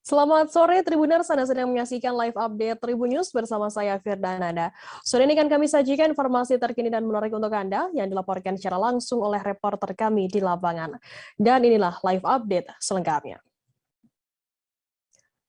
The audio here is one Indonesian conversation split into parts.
Selamat sore Tribuners, Anda sedang menyaksikan live update Tribun News bersama saya Firda Nanda. Sore ini kan kami sajikan informasi terkini dan menarik untuk Anda yang dilaporkan secara langsung oleh reporter kami di lapangan. Dan inilah live update selengkapnya.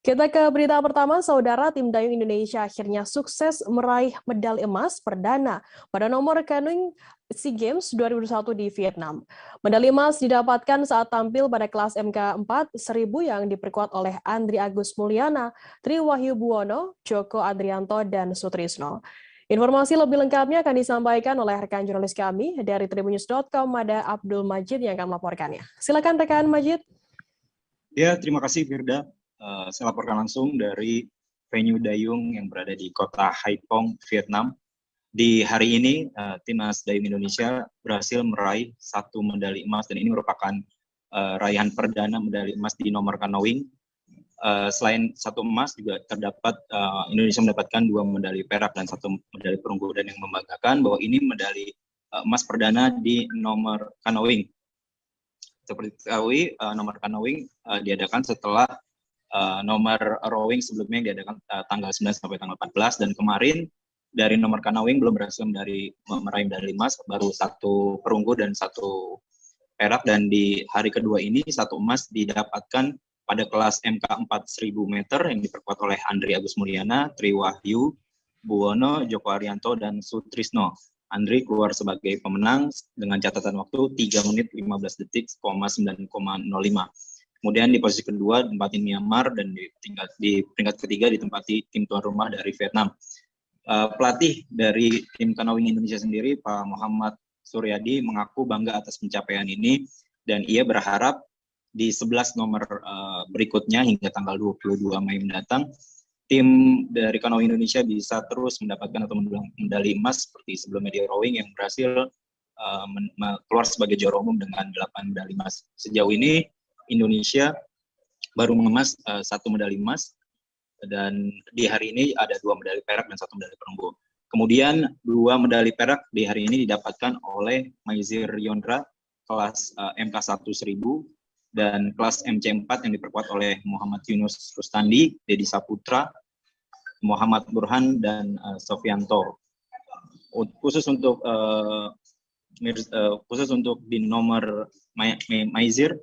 Kita ke berita pertama, Saudara. Tim dayung Indonesia akhirnya sukses meraih medali emas perdana pada nomor kanoing SEA Games 2021 di Vietnam. Medali emas didapatkan saat tampil pada kelas MK4 1000 yang diperkuat oleh Andri Agus Mulyana, Tri Wahyu Buwono, Joko Adrianto, dan Sutrisno. Informasi lebih lengkapnya akan disampaikan oleh rekan jurnalis kami dari tribunnews.com, ada Abdul Majid yang akan melaporkannya. Silakan rekan Majid. Ya, terima kasih Firda. Saya laporkan langsung dari venue dayung yang berada di kota Haiphong, Vietnam. Di hari ini, Timnas Dayung Indonesia berhasil meraih 1 medali emas, dan ini merupakan raihan perdana medali emas di nomor canoeing. Selain 1 emas, juga terdapat Indonesia mendapatkan 2 medali perak dan 1 medali perunggu, dan yang membanggakan bahwa ini medali emas perdana di nomor canoeing. Seperti diketahui, nomor canoeing diadakan setelah nomor rowing sebelumnya yang diadakan tanggal 9 sampai tanggal 14, dan kemarin dari nomor canoeing belum berhasil meraih medali emas, baru 1 perunggu dan 1 perak, dan di hari kedua ini 1 emas didapatkan pada kelas MK4 1000 meter yang diperkuat oleh Andri Agus Mulyana, Tri Wahyu Buwono, Joko Arianto, dan Sutrisno. Andri keluar sebagai pemenang dengan catatan waktu 3 menit 15 detik, 9,05. Kemudian di posisi kedua ditempatin Myanmar, dan di peringkat ketiga ditempati tim tuan rumah dari Vietnam. Pelatih dari tim canoeing Indonesia sendiri, Pak Muhammad Suryadi, mengaku bangga atas pencapaian ini, dan ia berharap di 11 nomor berikutnya hingga tanggal 22 Mei mendatang, tim dari canoeing Indonesia bisa terus mendapatkan atau mendulang medali emas seperti sebelumnya di rowing yang berhasil keluar sebagai juara umum dengan 8 medali emas. Sejauh ini Indonesia baru mengemas 1 medali emas, dan di hari ini ada 2 medali perak dan 1 medali perunggu. Kemudian 2 medali perak di hari ini didapatkan oleh Maizir Yondra kelas MK1 1000 dan kelas MC4 yang diperkuat oleh Muhammad Yunus Rustandi, Dedi Saputra, Muhammad Burhan, dan Sofianto. Khusus untuk di nomor Maizir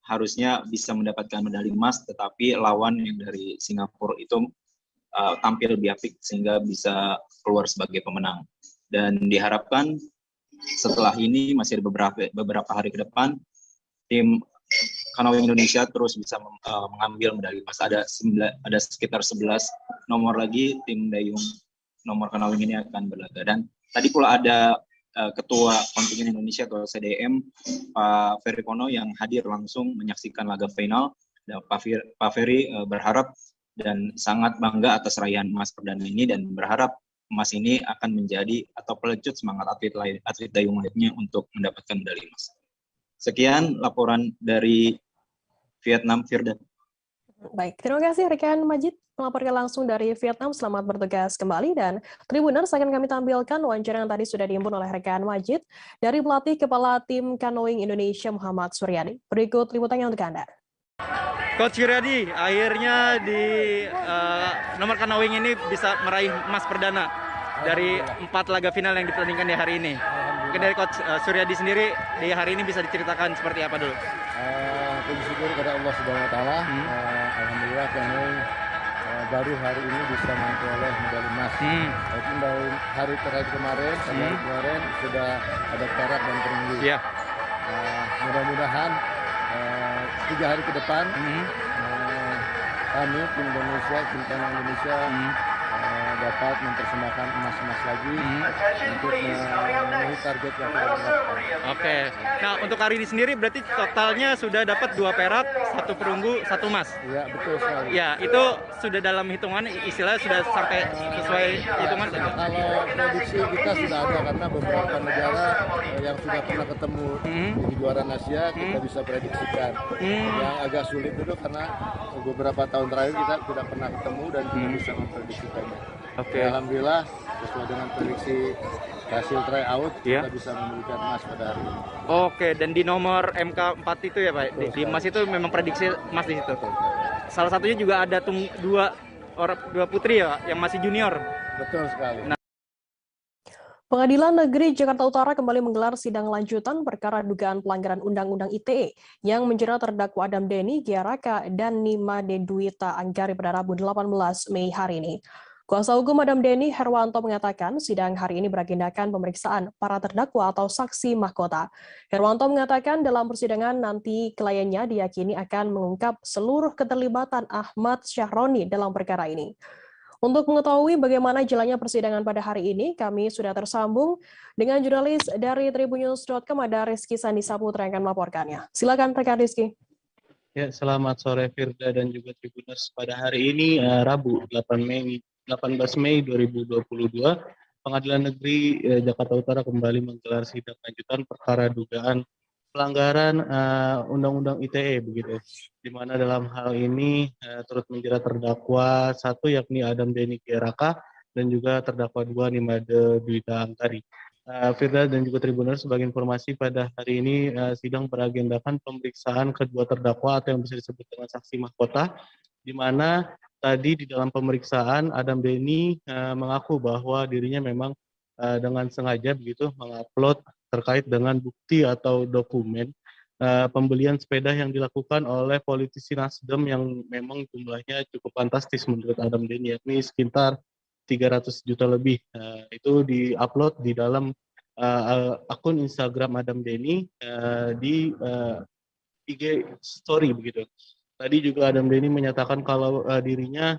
harusnya bisa mendapatkan medali emas, tetapi lawan yang dari Singapura itu tampil lebih apik sehingga bisa keluar sebagai pemenang. Dan diharapkan setelah ini masih ada beberapa hari ke depan tim canoeing Indonesia terus bisa mengambil medali emas. Ada sekitar 11 nomor lagi tim dayung nomor canoeing ini akan berlaga. Dan tadi pula ada Ketua Kontingen Indonesia atau CDM, Pak Ferry Kono, yang hadir langsung menyaksikan laga final. Dan Pak Ferry berharap dan sangat bangga atas raihan emas perdana ini, dan berharap emas ini akan menjadi atau pelecut semangat atlet dayung lainnya untuk mendapatkan medali emas. Sekian laporan dari Vietnam, Firda. Baik, terima kasih rekan Majid melaporkan langsung dari Vietnam. Selamat bertugas kembali, dan Tribuners akan kami tampilkan wawancara yang tadi sudah dihimpun oleh rekan Majid dari pelatih kepala tim canoeing Indonesia Muhammad Suryadi. Berikut liputannya untuk Anda. Coach Suryadi, akhirnya di nomor canoeing ini bisa meraih emas perdana dari 4 laga final yang dipertandingkan di hari ini. Mungkin dari Coach Suryadi sendiri di hari ini bisa diceritakan seperti apa dulu? Puji syukur kepada Allah Subhanahu Wa Taala. Alhamdulillah canoeing baru hari ini bisa memperoleh medali emas. Walaupun dari hari terakhir kemarin sudah ada perak dan perunggu. Yeah. Mudah-mudahan 3 hari ke depan kami tim Indonesia, tim canoeing Indonesia dapat mempersembahkan emas-emas lagi untuk memenuhi target yang sudah ditetapkan. Oke. Nah, untuk hari ini sendiri berarti totalnya sudah dapat 2 perak, 1 perunggu, 1 emas. Iya, betul sekali. Ya, itu sudah dalam hitungan, istilahnya sudah sampai sesuai hitungan. Kalau prediksi kita sudah ada, karena beberapa negara yang sudah pernah ketemu di kejuaraan Asia kita bisa prediksikan. Yang agak sulit dulu karena beberapa tahun terakhir kita tidak pernah ketemu dan tidak bisa memprediksikannya. Oke. Alhamdulillah sesuai dengan prediksi hasil tryout kita bisa memberikan emas pada hari ini. Oke, dan di nomor MK4 itu ya Pak, di emas itu memang prediksi emas di situ. salah satunya juga ada dua putri ya yang masih junior. Betul sekali. Pengadilan Negeri Jakarta Utara kembali menggelar sidang lanjutan perkara dugaan pelanggaran Undang-Undang ITE yang menjerat terdakwa Adam Denny Giaraka dan Nimade Dwita Anggari pada Rabu 18 Mei hari ini. Kuasa hukum Adam Denny Herwanto mengatakan sidang hari ini beragendakan pemeriksaan para terdakwa atau saksi mahkota. Herwanto mengatakan dalam persidangan nanti kliennya diyakini akan mengungkap seluruh keterlibatan Ahmad Syahroni dalam perkara ini. Untuk mengetahui bagaimana jalannya persidangan pada hari ini, kami sudah tersambung dengan jurnalis dari Tribunnews.com, ada Rizky Sandi Saputra yang akan melaporkannya. Silakan rekan Rizky. Ya, selamat sore Firda dan juga Tribuners. Pada hari ini Rabu 18 Mei 2022, Pengadilan Negeri Jakarta Utara kembali menggelar sidang lanjutan perkara dugaan pelanggaran Undang-Undang ITE begitu, di mana dalam hal ini turut menjerat terdakwa satu yakni Adam Denny Giaraka dan juga terdakwa dua Nimade Dwita Anggari. Firda dan juga Tribuners, sebagai informasi pada hari ini sidang beragendakan pemeriksaan kedua terdakwa atau yang bisa disebut dengan saksi mahkota, di mana tadi di dalam pemeriksaan Adam Denny mengaku bahwa dirinya memang dengan sengaja begitu mengupload terkait dengan bukti atau dokumen pembelian sepeda yang dilakukan oleh politisi Nasdem yang memang jumlahnya cukup fantastis menurut Adam Denny, yakni sekitar 300 juta lebih. Itu diupload di dalam akun Instagram Adam Denny di IG Story begitu. Tadi juga Adam Denny menyatakan kalau dirinya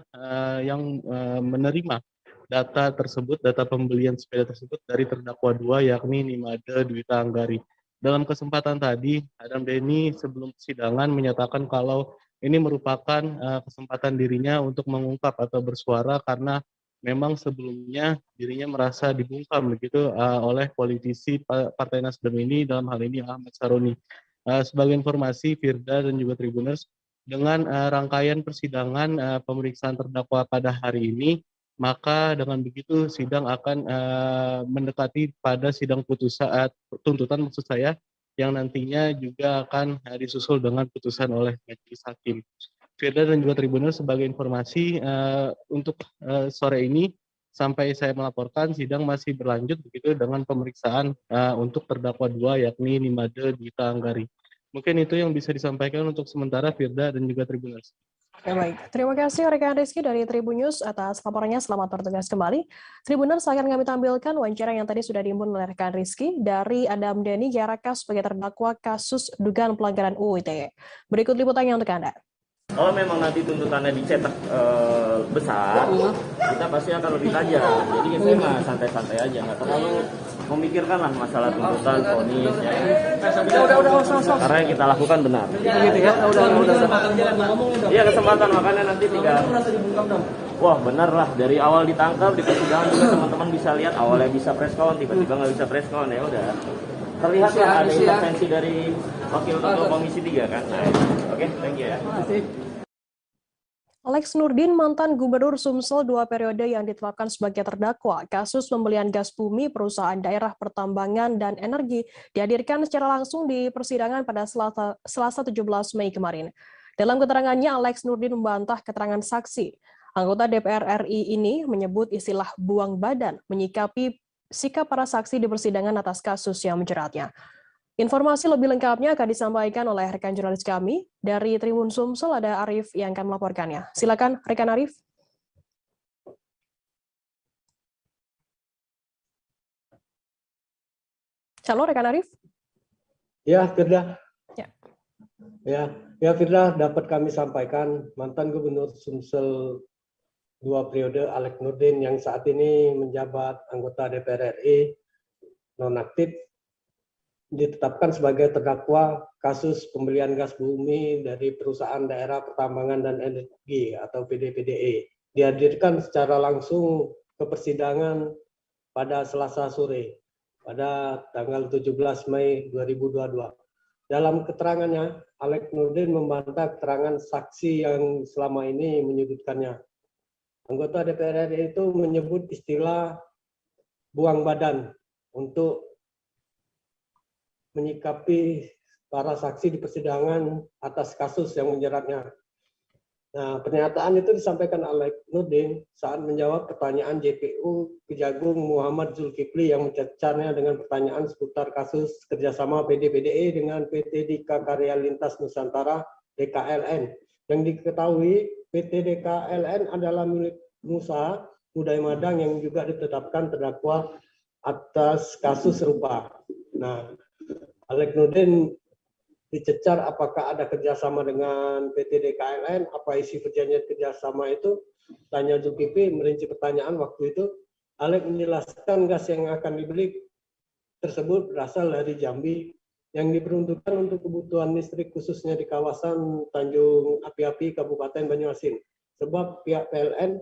yang menerima data tersebut, data pembelian sepeda tersebut dari terdakwa dua yakni Nimade Dwita Anggari. Dalam kesempatan tadi, Adam Denny sebelum persidangan menyatakan kalau ini merupakan kesempatan dirinya untuk mengungkap atau bersuara karena memang sebelumnya dirinya merasa dibungkam begitu oleh politisi Partai Nasdem ini, dalam hal ini Ahmad Syahroni. Sebagai informasi Firda dan juga Tribuners, dengan rangkaian persidangan pemeriksaan terdakwa pada hari ini, maka dengan begitu sidang akan mendekati pada sidang tuntutan maksud saya, yang nantinya juga akan disusul dengan putusan oleh majelis hakim. Firda dan juga Tribuners, sebagai informasi untuk sore ini sampai saya melaporkan sidang masih berlanjut begitu dengan pemeriksaan untuk terdakwa dua yakni Nimade Dwita Anggari. Mungkin itu yang bisa disampaikan untuk sementara Firda dan juga Tribuners. Ya, baik. Terima kasih rekan Rizky dari Tribunnews atas laporannya. Selamat bertugas kembali. Tribuners, akan kami tampilkan wawancara yang tadi sudah diimbun oleh rekan Rizky dari Adam Denny Giaraka sebagai terdakwa kasus dugaan pelanggaran UU ITE. Berikut liputannya untuk Anda. Kalau memang nanti tuntutannya dicetak besar, kita pasti akan lebih tajam. Jadi saya mah santai-santai aja, nggak terlalu memikirkan lah masalah tuntutan, vonis, ya. Karena yang kita lakukan benar. Iya, kesempatan, makanya nanti wah benar lah, dari awal ditangkap di persidangan juga teman-teman bisa lihat awalnya bisa preskon, tiba-tiba nggak bisa preskon, ya udah. Terlihat lah ada intervensi dari Wakil Ketua Komisi 3 kan. Nah, oke, thank you ya. Alex Nurdin, mantan Gubernur Sumsel 2 periode yang ditetapkan sebagai terdakwa kasus pembelian gas bumi perusahaan daerah pertambangan dan energi, dihadirkan secara langsung di persidangan pada Selasa 17 Mei kemarin. Dalam keterangannya, Alex Nurdin membantah keterangan saksi. Anggota DPR RI ini menyebut istilah buang badan menyikapi sikap para saksi di persidangan atas kasus yang menjeratnya. Informasi lebih lengkapnya akan disampaikan oleh rekan jurnalis kami dari Tribun Sumsel, ada Arif yang akan melaporkannya. Silakan rekan Arif. Halo rekan Arif. Ya, Firda. Ya, Firda, dapat kami sampaikan mantan Gubernur Sumsel 2 periode Alex Nurdin yang saat ini menjabat anggota DPR RI nonaktif ditetapkan sebagai terdakwa kasus pembelian gas bumi dari perusahaan daerah pertambangan dan energi atau PDPDE. Dihadirkan secara langsung ke persidangan pada Selasa sore pada tanggal 17 Mei 2022. Dalam keterangannya, Alex Nurdin membantah keterangan saksi yang selama ini menyudutkannya. Anggota DPR RI itu menyebut istilah buang badan untuk menyikapi para saksi di persidangan atas kasus yang menjeratnya. Nah, pernyataan itu disampaikan oleh Nurdin saat menjawab pertanyaan JPU Kejagung Muhammad Zulkifli yang mencecarnya dengan pertanyaan seputar kasus kerjasama PD-PDE dengan PT Dika Karya Lintas Nusantara DKLN. Yang diketahui PT DKLN adalah milik Musa Budaya Madang yang juga ditetapkan terdakwa atas kasus serupa. Nah, Alek Nurdin dicecar apakah ada kerjasama dengan PT DKLN, apa isi perjanjian kerjasama itu, tanya Zulkifli merinci pertanyaan waktu itu. Alek menjelaskan gas yang akan dibeli tersebut berasal dari Jambi yang diperuntukkan untuk kebutuhan listrik khususnya di kawasan Tanjung Api-Api Kabupaten Banyuasin. Sebab pihak PLN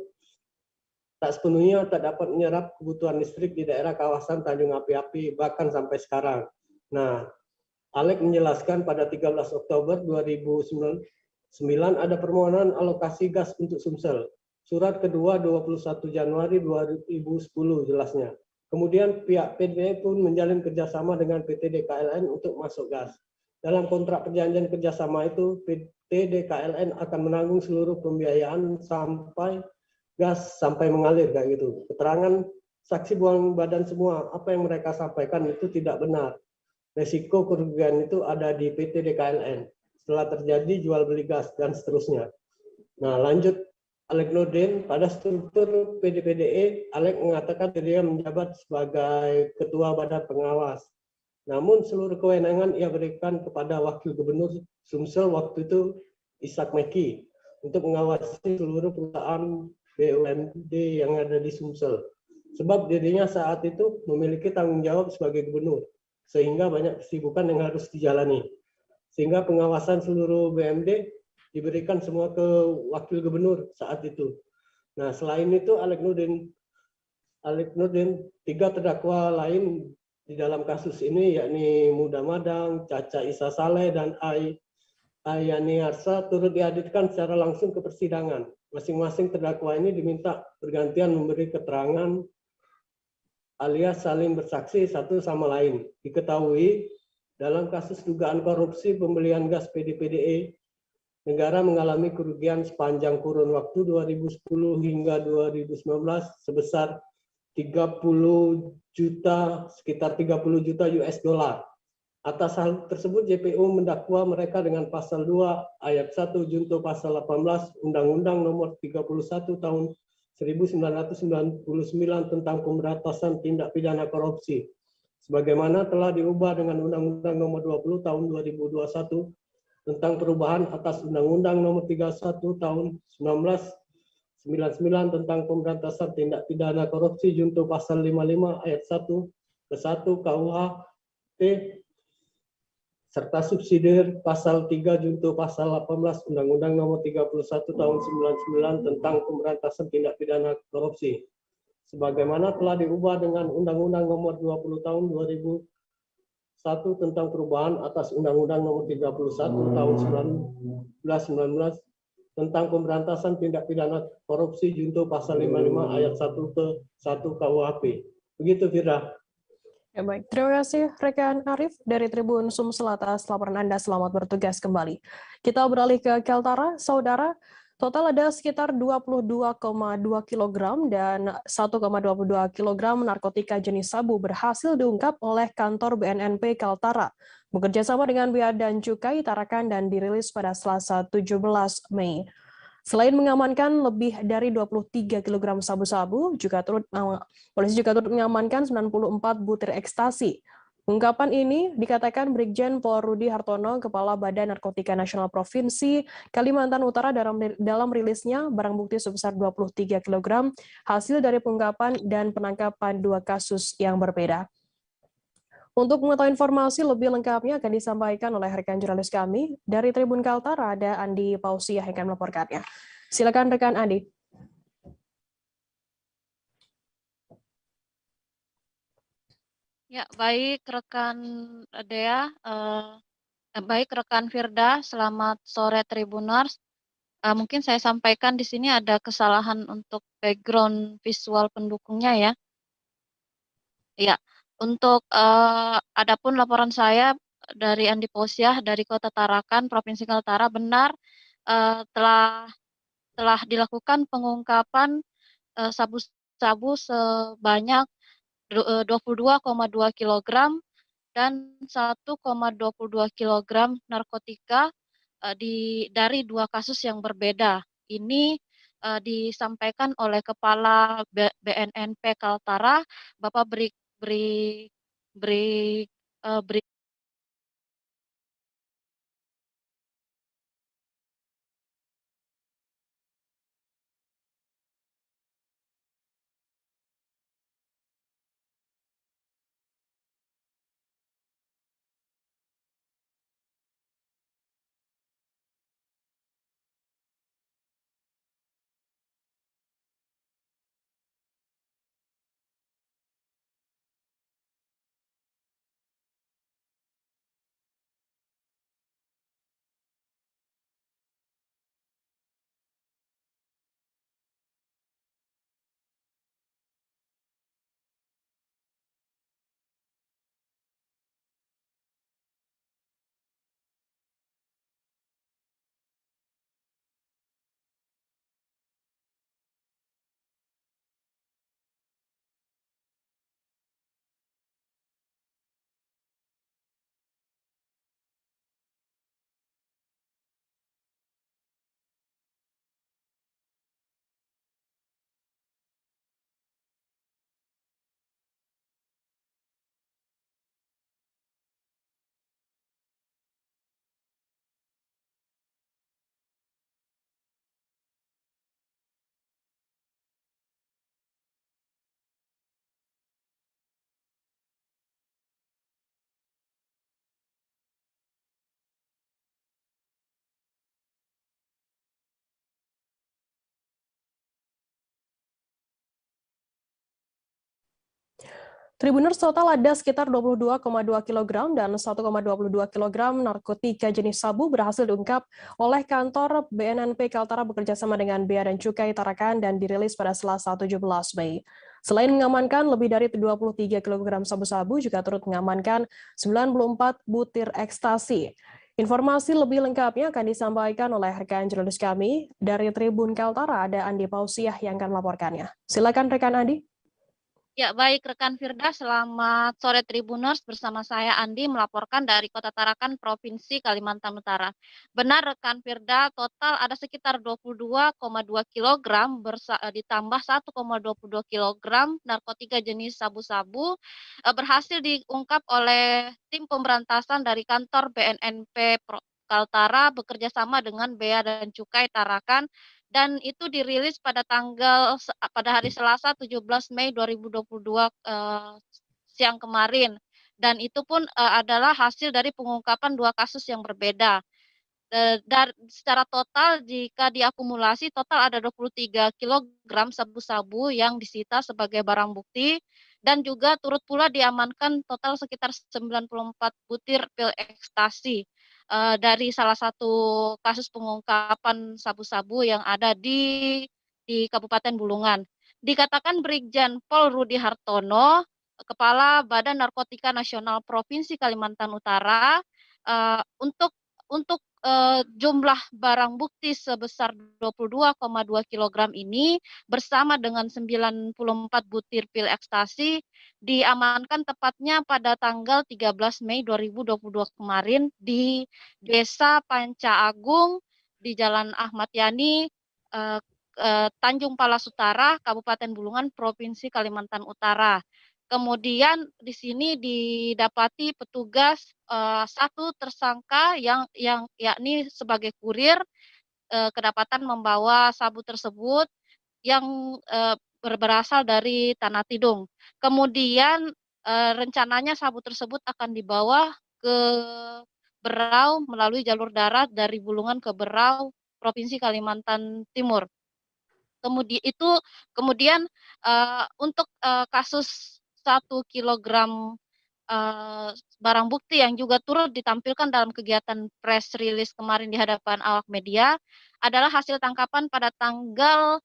tak sepenuhnya tak dapat menyerap kebutuhan listrik di daerah kawasan Tanjung Api-Api bahkan sampai sekarang. Nah, Alek menjelaskan pada 13 Oktober 2009 ada permohonan alokasi gas untuk Sumsel. Surat kedua 21 Januari 2010 jelasnya. Kemudian pihak PDB pun menjalin kerjasama dengan PT DKLN untuk masuk gas. Dalam kontrak perjanjian kerjasama itu, PT DKLN akan menanggung seluruh pembiayaan sampai gas sampai mengalir kayak gitu. Keterangan saksi buang badan semua apa yang mereka sampaikan itu tidak benar. Resiko kerugian itu ada di PT DKLN setelah terjadi jual beli gas dan seterusnya. Nah, lanjut Alek Nurdin, pada struktur PD-PDE, Alek mengatakan dirinya menjabat sebagai ketua badan pengawas. Namun seluruh kewenangan ia berikan kepada Wakil Gubernur Sumsel waktu itu Ishak Meki untuk mengawasi seluruh perusahaan BUMD yang ada di Sumsel. Sebab dirinya saat itu memiliki tanggung jawab sebagai gubernur, sehingga banyak kesibukan yang harus dijalani. Sehingga pengawasan seluruh BUMD diberikan semua ke wakil gubernur saat itu. Nah, selain itu Alek Nurdin, 3 terdakwa lain di dalam kasus ini yakni Muda Madang, Caca Isa Saleh, dan Ayani Arsa turut dihadirkan secara langsung ke persidangan. Masing-masing terdakwa ini diminta bergantian memberi keterangan alias saling bersaksi satu sama lain. Diketahui dalam kasus dugaan korupsi pembelian gas PD-PDE, negara mengalami kerugian sepanjang kurun waktu 2010 hingga 2019 sebesar 30 juta, sekitar 30 juta US dollar. Atas hal tersebut JPU mendakwa mereka dengan pasal 2 ayat 1 junto pasal 18 Undang-Undang nomor 31 tahun 1999 tentang pemberantasan tindak pidana korupsi. Sebagaimana telah diubah dengan Undang-Undang nomor 20 tahun 2021 tentang perubahan atas Undang-Undang nomor 31 tahun 1999 tentang pemberantasan tindak pidana korupsi junto pasal 55 ayat 1 ke 1 KUHP serta subsidiar pasal 3 junto pasal 18 Undang-Undang nomor 31 tahun 99 tentang pemberantasan tindak pidana korupsi. Sebagaimana telah diubah dengan Undang-Undang nomor 20 tahun 2001 tentang perubahan atas Undang-Undang nomor 31 tahun 1919 tentang pemberantasan tindak pidana korupsi junto pasal 55 ayat 1 ke 1 KUHP. Begitu, Firda. Ya, baik. Terima kasih rekan Arif dari Tribun Sumsel atas laporan Anda. Selamat bertugas kembali. Kita beralih ke Kaltara, saudara. Total ada sekitar 22,2 kg dan 1,22 kg narkotika jenis sabu berhasil diungkap oleh kantor BNNP Kaltara bekerja sama dengan Bea dan Cukai Tarakan dan dirilis pada Selasa 17 Mei. Selain mengamankan lebih dari 23 kg sabu-sabu, polisi juga turut mengamankan 94 butir ekstasi. Ungkapan ini dikatakan Brigjen Pol Rudi Hartono, Kepala Badan Narkotika Nasional Provinsi Kalimantan Utara dalam rilisnya barang bukti sebesar 23 kg hasil dari pengungkapan dan penangkapan 2 kasus yang berbeda. Untuk mengetahui informasi lebih lengkapnya akan disampaikan oleh rekan jurnalis kami dari Tribun Kaltara, ada Andi Pausiah yang akan melaporkannya. Silakan rekan Andi. Ya, baik rekan Dea, baik rekan Firda, selamat sore Tribuners. Mungkin saya sampaikan di sini ada kesalahan untuk background visual pendukungnya ya. Ya, untuk adapun laporan saya dari Andi Posiah dari Kota Tarakan, Provinsi Kaltara, benar telah telah dilakukan pengungkapan sabu-sabu sebanyak 22,2 kilogram dan 1,22 kilogram narkotika dari 2 kasus yang berbeda. Ini disampaikan oleh Kepala BNNP Kaltara, Bapak Brik Brik Brik Brik Tribuners, total ada sekitar 22,2 kg dan 1,22 kg narkotika jenis sabu berhasil diungkap oleh kantor BNNP Kaltara bekerjasama dengan Bea dan Cukai Tarakan dan dirilis pada Selasa 17 Mei. Selain mengamankan lebih dari 23 kg sabu-sabu, juga turut mengamankan 94 butir ekstasi. Informasi lebih lengkapnya akan disampaikan oleh rekan jurnalis kami dari Tribun Kaltara, ada Andi Pausiah yang akan melaporkannya. Silakan rekan Andi. Ya, baik rekan Firda, selamat sore Tribuners, bersama saya Andi melaporkan dari Kota Tarakan, Provinsi Kalimantan Utara. Benar rekan Firda, total ada sekitar 22,2 kg ditambah 1,22 kg narkotika jenis sabu-sabu berhasil diungkap oleh tim pemberantasan dari kantor BNNP Kaltara bekerja sama dengan Bea dan Cukai Tarakan, dan itu dirilis pada hari Selasa 17 Mei 2022 siang kemarin, dan itu pun adalah hasil dari pengungkapan 2 kasus yang berbeda. Dan secara total jika diakumulasi total ada 23 kg sabu-sabu yang disita sebagai barang bukti, dan juga turut pula diamankan total sekitar 94 butir pil ekstasi dari salah satu kasus pengungkapan sabu-sabu yang ada di Kabupaten Bulungan. Dikatakan Brigjen Pol Rudi Hartono, Kepala Badan Narkotika Nasional Provinsi Kalimantan Utara, untuk jumlah barang bukti sebesar 22,2 kg ini bersama dengan 94 butir pil ekstasi diamankan tepatnya pada tanggal 13 Mei 2022 kemarin di Desa Panca Agung di Jalan Ahmad Yani, Tanjung Palas Utara, Kabupaten Bulungan, Provinsi Kalimantan Utara. Kemudian di sini didapati petugas satu tersangka yang yakni sebagai kurir kedapatan membawa sabu tersebut yang berasal dari Tanah Tidung. Kemudian rencananya sabu tersebut akan dibawa ke Berau melalui jalur darat dari Bulungan ke Berau, Provinsi Kalimantan Timur. Kemudian untuk kasus 1 kilogram barang bukti yang juga turut ditampilkan dalam kegiatan press release kemarin di hadapan awak media adalah hasil tangkapan pada tanggal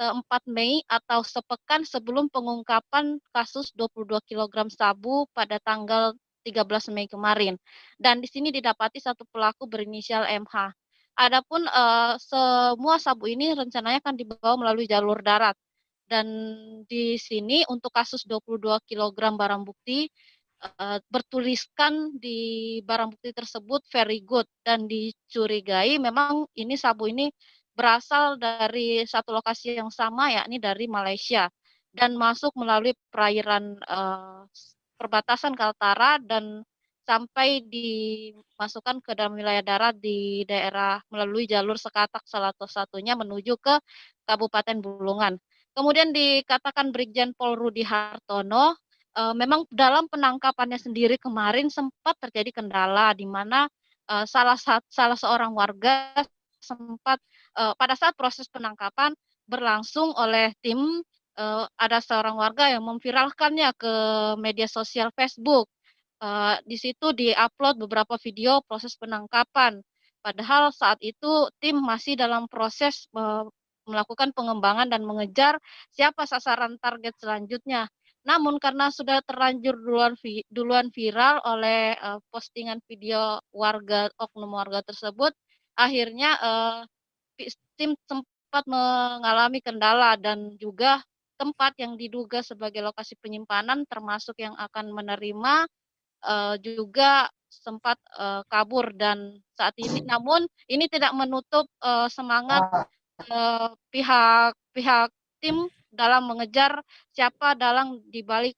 4 Mei atau sepekan sebelum pengungkapan kasus 22 kg sabu pada tanggal 13 Mei kemarin. Dan di sini didapati satu pelaku berinisial MH. Adapun semua sabu ini rencananya akan dibawa melalui jalur darat. Dan di sini untuk kasus 22 kilogram barang bukti bertuliskan di barang bukti tersebut very good dan dicurigai memang ini sabu ini berasal dari satu lokasi yang sama yakni dari Malaysia dan masuk melalui perairan perbatasan Kaltara dan sampai dimasukkan ke dalam wilayah darat di daerah melalui jalur Sekatak salah satunya menuju ke Kabupaten Bulungan. Kemudian dikatakan Brigjen Pol Rudi Hartono, memang dalam penangkapannya sendiri kemarin sempat terjadi kendala di mana salah seorang warga sempat pada saat proses penangkapan berlangsung oleh tim ada seorang warga yang memviralkannya ke media sosial Facebook. Di situ di-upload beberapa video proses penangkapan. Padahal saat itu tim masih dalam proses melakukan pengembangan dan mengejar siapa sasaran target selanjutnya. Namun karena sudah terlanjur duluan viral oleh postingan video oknum warga tersebut, akhirnya tim sempat mengalami kendala dan juga tempat yang diduga sebagai lokasi penyimpanan termasuk yang akan menerima juga sempat kabur dan saat ini namun ini tidak menutup semangat pihak tim dalam mengejar siapa dalang di balik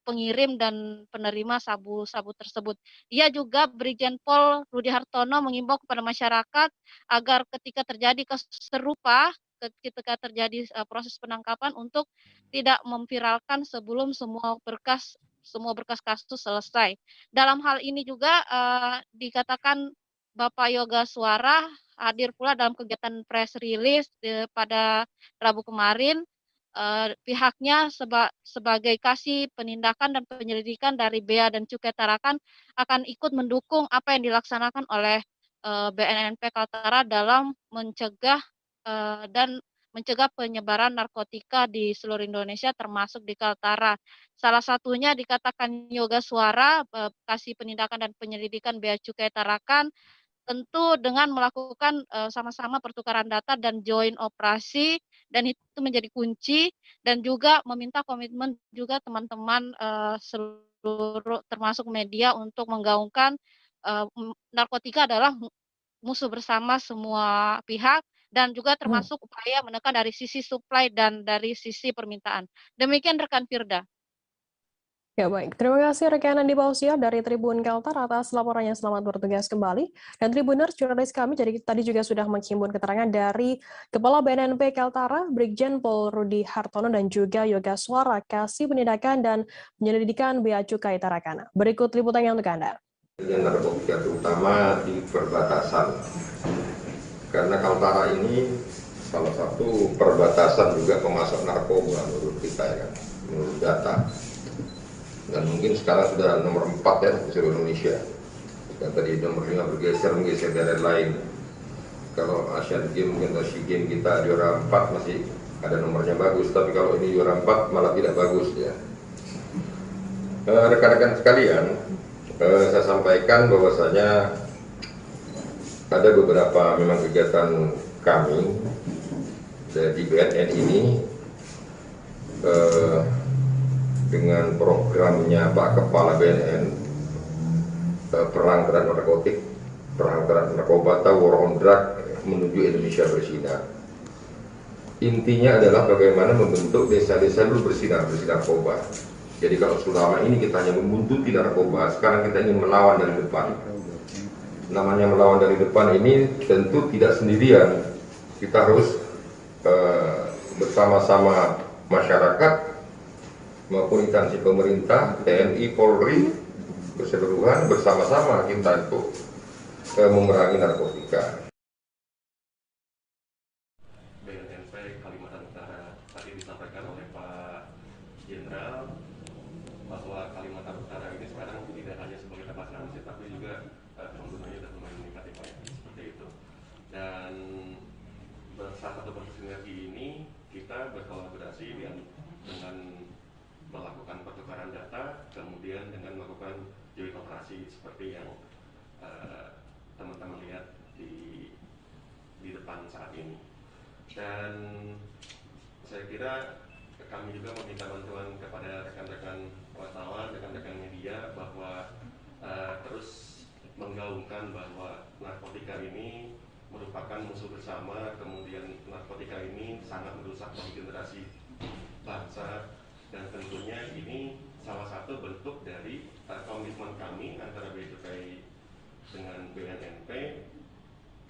pengirim dan penerima sabu-sabu tersebut. Ia juga Brigjen Pol Rudi Hartono mengimbau kepada masyarakat agar ketika terjadi kasus serupa, ketika terjadi proses penangkapan untuk tidak memviralkan sebelum semua berkas kasus selesai. Dalam hal ini juga dikatakan Bapak Yoga Suara hadir pula dalam kegiatan press release pada Rabu kemarin. Pihaknya sebagai kasih penindakan dan penyelidikan dari Bea dan Cukai Tarakan akan ikut mendukung apa yang dilaksanakan oleh BNNP Kaltara dalam mencegah penyebaran narkotika di seluruh Indonesia termasuk di Kaltara. Salah satunya dikatakan Yoga Suara, kasih penindakan dan penyelidikan Bea Cukai Tarakan, tentu dengan melakukan sama-sama pertukaran data dan join operasi dan itu menjadi kunci dan juga meminta komitmen juga teman-teman seluruh termasuk media untuk menggaungkan narkotika adalah musuh bersama semua pihak dan juga termasuk upaya menekan dari sisi supply dan dari sisi permintaan. Demikian rekan Firda. Ya baik, terima kasih rekan Andi Pausia dari Tribun Kaltara atas laporannya. Selamat bertugas kembali. Dan Tribuners, jurnalis kami jadi tadi juga sudah menghimpun keterangan dari Kepala BNNP Kaltara, Brigjen Pol Rudi Hartono dan juga Yoga Suara, kasih penindakan dan penyelidikan Bea Cukai Tarakan. Berikut liputannya untuk Anda. Narkotika terutama di perbatasan, karena Kaltara ini salah satu perbatasan juga pemasok narkoba menurut kita ya, menurut data. Dan mungkin sekarang sudah nomor 4 ya di seluruh Indonesia. Dan tadi nomor 5 menggeser daerah lain. Kalau Asian Games mungkin atau SEA Games kita juara 4 masih ada nomornya bagus, tapi kalau ini juara 4 malah tidak bagus ya. Rekan-rekan sekalian, saya sampaikan bahwasanya ada beberapa memang kegiatan kami di BNN ini dengan programnya Pak Kepala BNN, perang terhadap narkotik, perang terhadap narkoba atau war on drug menuju Indonesia bersinar. Intinya adalah bagaimana membentuk desa-desa dulu bersih narkoba. Jadi kalau selama ini kita hanya membuntuti narkoba, sekarang kita ingin melawan dari depan. Namanya melawan dari depan ini tentu tidak sendirian. Kita harus bersama-sama masyarakat maupun instansi pemerintah, TNI, Polri, keseluruhan bersama-sama kita untuk memerangi narkotika. BNNP Kalimantan Utara tadi disampaikan oleh Pak Jenderal bahwa Kalimantan Utara ini sekarang tidak hanya sebagai tempat transit tapi juga penggunanya sudah lumayan meningkat ya Pak, seperti itu. Dan salah satu bentuk sinergi ini kita berkolaborasi dengan melakukan pertukaran data, kemudian dengan melakukan joint operasi seperti yang teman-teman lihat di depan saat ini. Dan saya kira kami juga meminta bantuan kepada rekan-rekan wartawan, rekan-rekan media bahwa terus menggaungkan bahwa narkotika ini merupakan musuh bersama, kemudian narkotika ini sangat merusak bagi generasi bangsa, dan tentunya ini salah satu bentuk dari komitmen kami antara Bea Cukai dengan BNNP,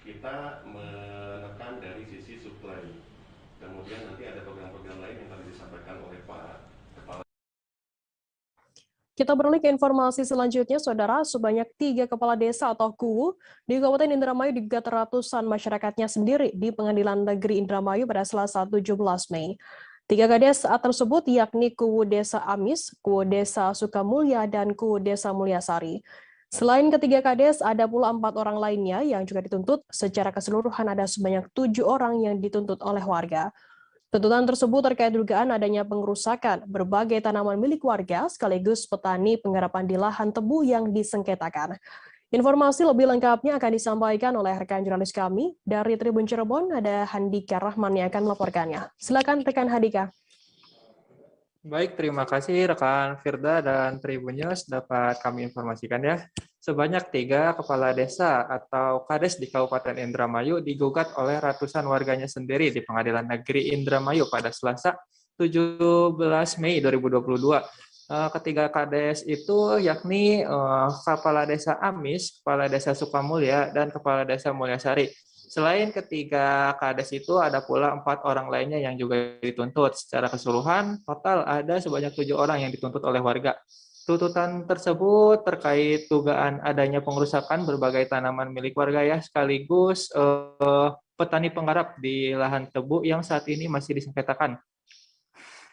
kita menekan dari sisi supply. Kemudian nanti ada program-program lain yang tadi disampaikan oleh Pak Kepala. Kita beralih ke informasi selanjutnya, Saudara. Sebanyak 3 kepala desa atau KUWU di Kabupaten Indramayu digugat ratusan masyarakatnya sendiri di Pengadilan Negeri Indramayu pada Selasa 17 Mei. 3 kades tersebut yakni KUWU Desa Amis, KUWU Desa Sukamulya, dan KUWU Desa Mulyasari. Selain ketiga kades, ada pula 4 orang lainnya yang juga dituntut. Secara keseluruhan ada sebanyak 7 orang yang dituntut oleh warga. Tuntutan tersebut terkait dugaan adanya pengerusakan berbagai tanaman milik warga sekaligus petani penggarapan di lahan tebu yang disengketakan. Informasi lebih lengkapnya akan disampaikan oleh rekan jurnalis kami dari Tribun Cirebon, ada Handika Rahman yang akan melaporkannya. Silakan rekan Handika. Baik, terima kasih rekan Firda dan Tribun News dapat kami informasikan ya. Sebanyak 3 kepala desa atau kades di Kabupaten Indramayu digugat oleh ratusan warganya sendiri di Pengadilan Negeri Indramayu pada Selasa 17 Mei 2022. Ketiga kades itu yakni Kepala Desa Amis, Kepala Desa Sukamulya, dan Kepala Desa Mulyasari. Selain ketiga kades itu, ada pula 4 orang lainnya yang juga dituntut. Secara keseluruhan, total ada sebanyak 7 orang yang dituntut oleh warga. Tuntutan tersebut terkait dugaan adanya pengerusakan berbagai tanaman milik warga ya, sekaligus petani penggarap di lahan tebu yang saat ini masih disengketakan.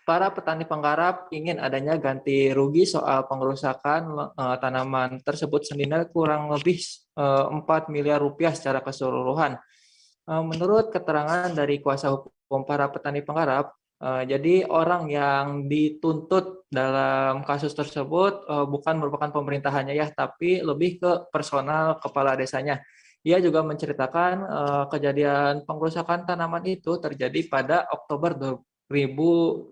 Para petani penggarap ingin adanya ganti rugi soal pengerusakan tanaman tersebut senilai kurang lebih 4 miliar rupiah secara keseluruhan. Menurut keterangan dari kuasa hukum para petani penggarap, jadi orang yang dituntut dalam kasus tersebut bukan merupakan pemerintahannya ya, tapi lebih ke personal kepala desanya. Ia juga menceritakan kejadian pengerusakan tanaman itu terjadi pada Oktober 2021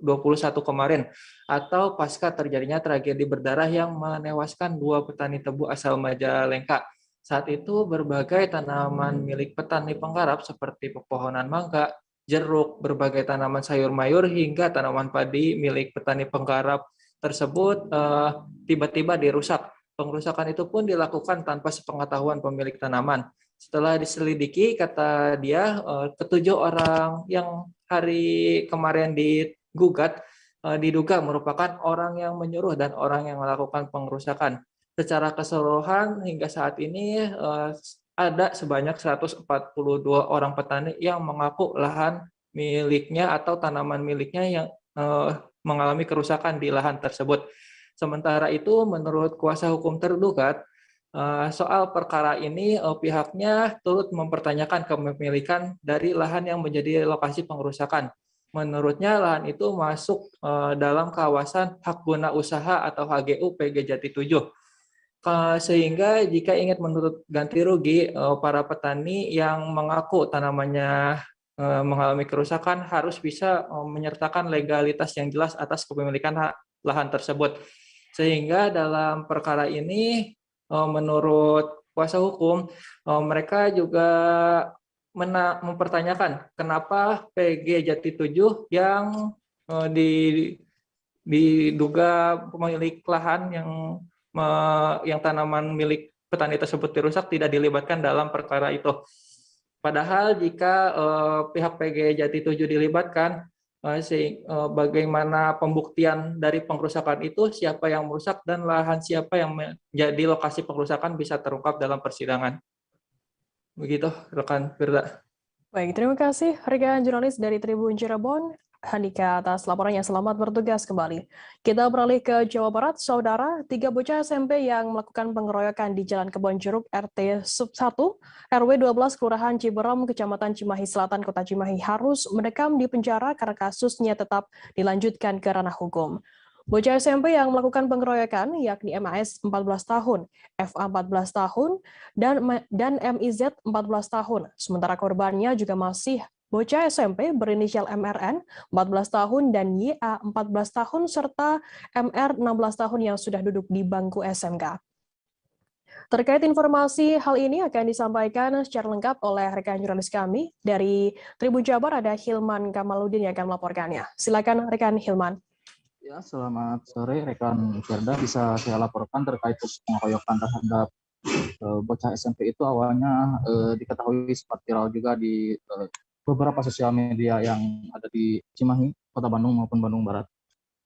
kemarin, atau pasca terjadinya tragedi berdarah yang menewaskan 2 petani tebu asal Majalengka. Saat itu berbagai tanaman milik petani penggarap seperti pepohonan mangga, jeruk, berbagai tanaman sayur mayur hingga tanaman padi milik petani penggarap tersebut tiba-tiba dirusak. Pengerusakan itu pun dilakukan tanpa sepengetahuan pemilik tanaman. Setelah diselidiki, kata dia, ke-7 orang yang hari kemarin digugat diduga merupakan orang yang menyuruh dan orang yang melakukan pengerusakan. Secara keseluruhan hingga saat ini ada sebanyak 142 orang petani yang mengaku lahan miliknya atau tanaman miliknya yang mengalami kerusakan di lahan tersebut. Sementara itu, menurut kuasa hukum tergugat, soal perkara ini pihaknya turut mempertanyakan kepemilikan dari lahan yang menjadi lokasi pengerusakan. Menurutnya lahan itu masuk dalam kawasan hak guna usaha atau HGU PG Jati 7. Sehingga jika ingin menuntut ganti rugi, para petani yang mengaku tanamannya mengalami kerusakan harus bisa menyertakan legalitas yang jelas atas kepemilikan lahan tersebut. Sehingga dalam perkara ini, menurut kuasa hukum, mereka juga mempertanyakan kenapa PG Jati 7 yang diduga pemilik lahan yang tanaman milik petani tersebut dirusak tidak dilibatkan dalam perkara itu. Padahal jika pihak PG Jati 7 dilibatkan, bagaimana pembuktian dari pengerusakan itu, siapa yang merusak dan lahan siapa yang menjadi lokasi pengerusakan bisa terungkap dalam persidangan. Begitu rekan Firda. Baik, terima kasih rekan jurnalis dari Tribun Cirebon, Handika, atas laporannya. Selamat bertugas kembali. Kita beralih ke Jawa Barat, Saudara. 3 bocah SMP yang melakukan pengeroyokan di Jalan Kebon Jeruk RT 1 RW 12 Kelurahan Ciberem, Kecamatan Cimahi Selatan, Kota Cimahi harus mendekam di penjara karena kasusnya tetap dilanjutkan ke ranah hukum. Bocah SMP yang melakukan pengeroyokan yakni MAS 14 tahun, FA 14 tahun, dan MIZ 14 tahun. Sementara korbannya juga masih bocah SMP berinisial MRN 14 tahun dan YA 14 tahun serta MR 16 tahun yang sudah duduk di bangku SMK. Terkait informasi hal ini akan disampaikan secara lengkap oleh rekan jurnalis kami dari Tribun Jabar, ada Hilman Kamaludin yang akan melaporkannya. Silakan rekan Hilman. Ya, selamat sore rekan Firda. Bisa saya laporkan terkait pengeroyokan terhadap bocah SMP itu awalnya diketahui sempat viral juga di beberapa sosial media yang ada di Cimahi, Kota Bandung maupun Bandung Barat.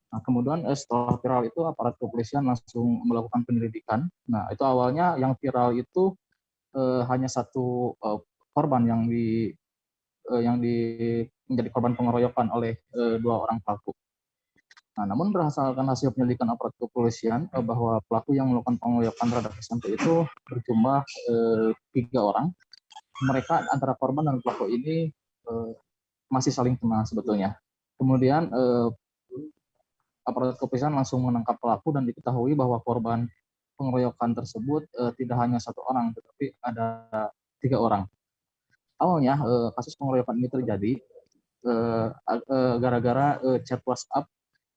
Nah, kemudian setelah viral itu aparat kepolisian langsung melakukan penyelidikan. Nah, itu awalnya yang viral itu hanya satu korban yang menjadi korban pengeroyokan oleh dua orang pelaku. Nah, namun berdasarkan hasil penyelidikan aparat kepolisian bahwa pelaku yang melakukan pengeroyokan terhadap SMP itu berjumlah 3 orang. Mereka antara korban dan pelaku ini masih saling kenal sebetulnya. Kemudian aparat kepolisian langsung menangkap pelaku dan diketahui bahwa korban pengeroyokan tersebut tidak hanya 1 orang, tetapi ada 3 orang. Awalnya kasus pengeroyokan ini terjadi gara-gara chat WhatsApp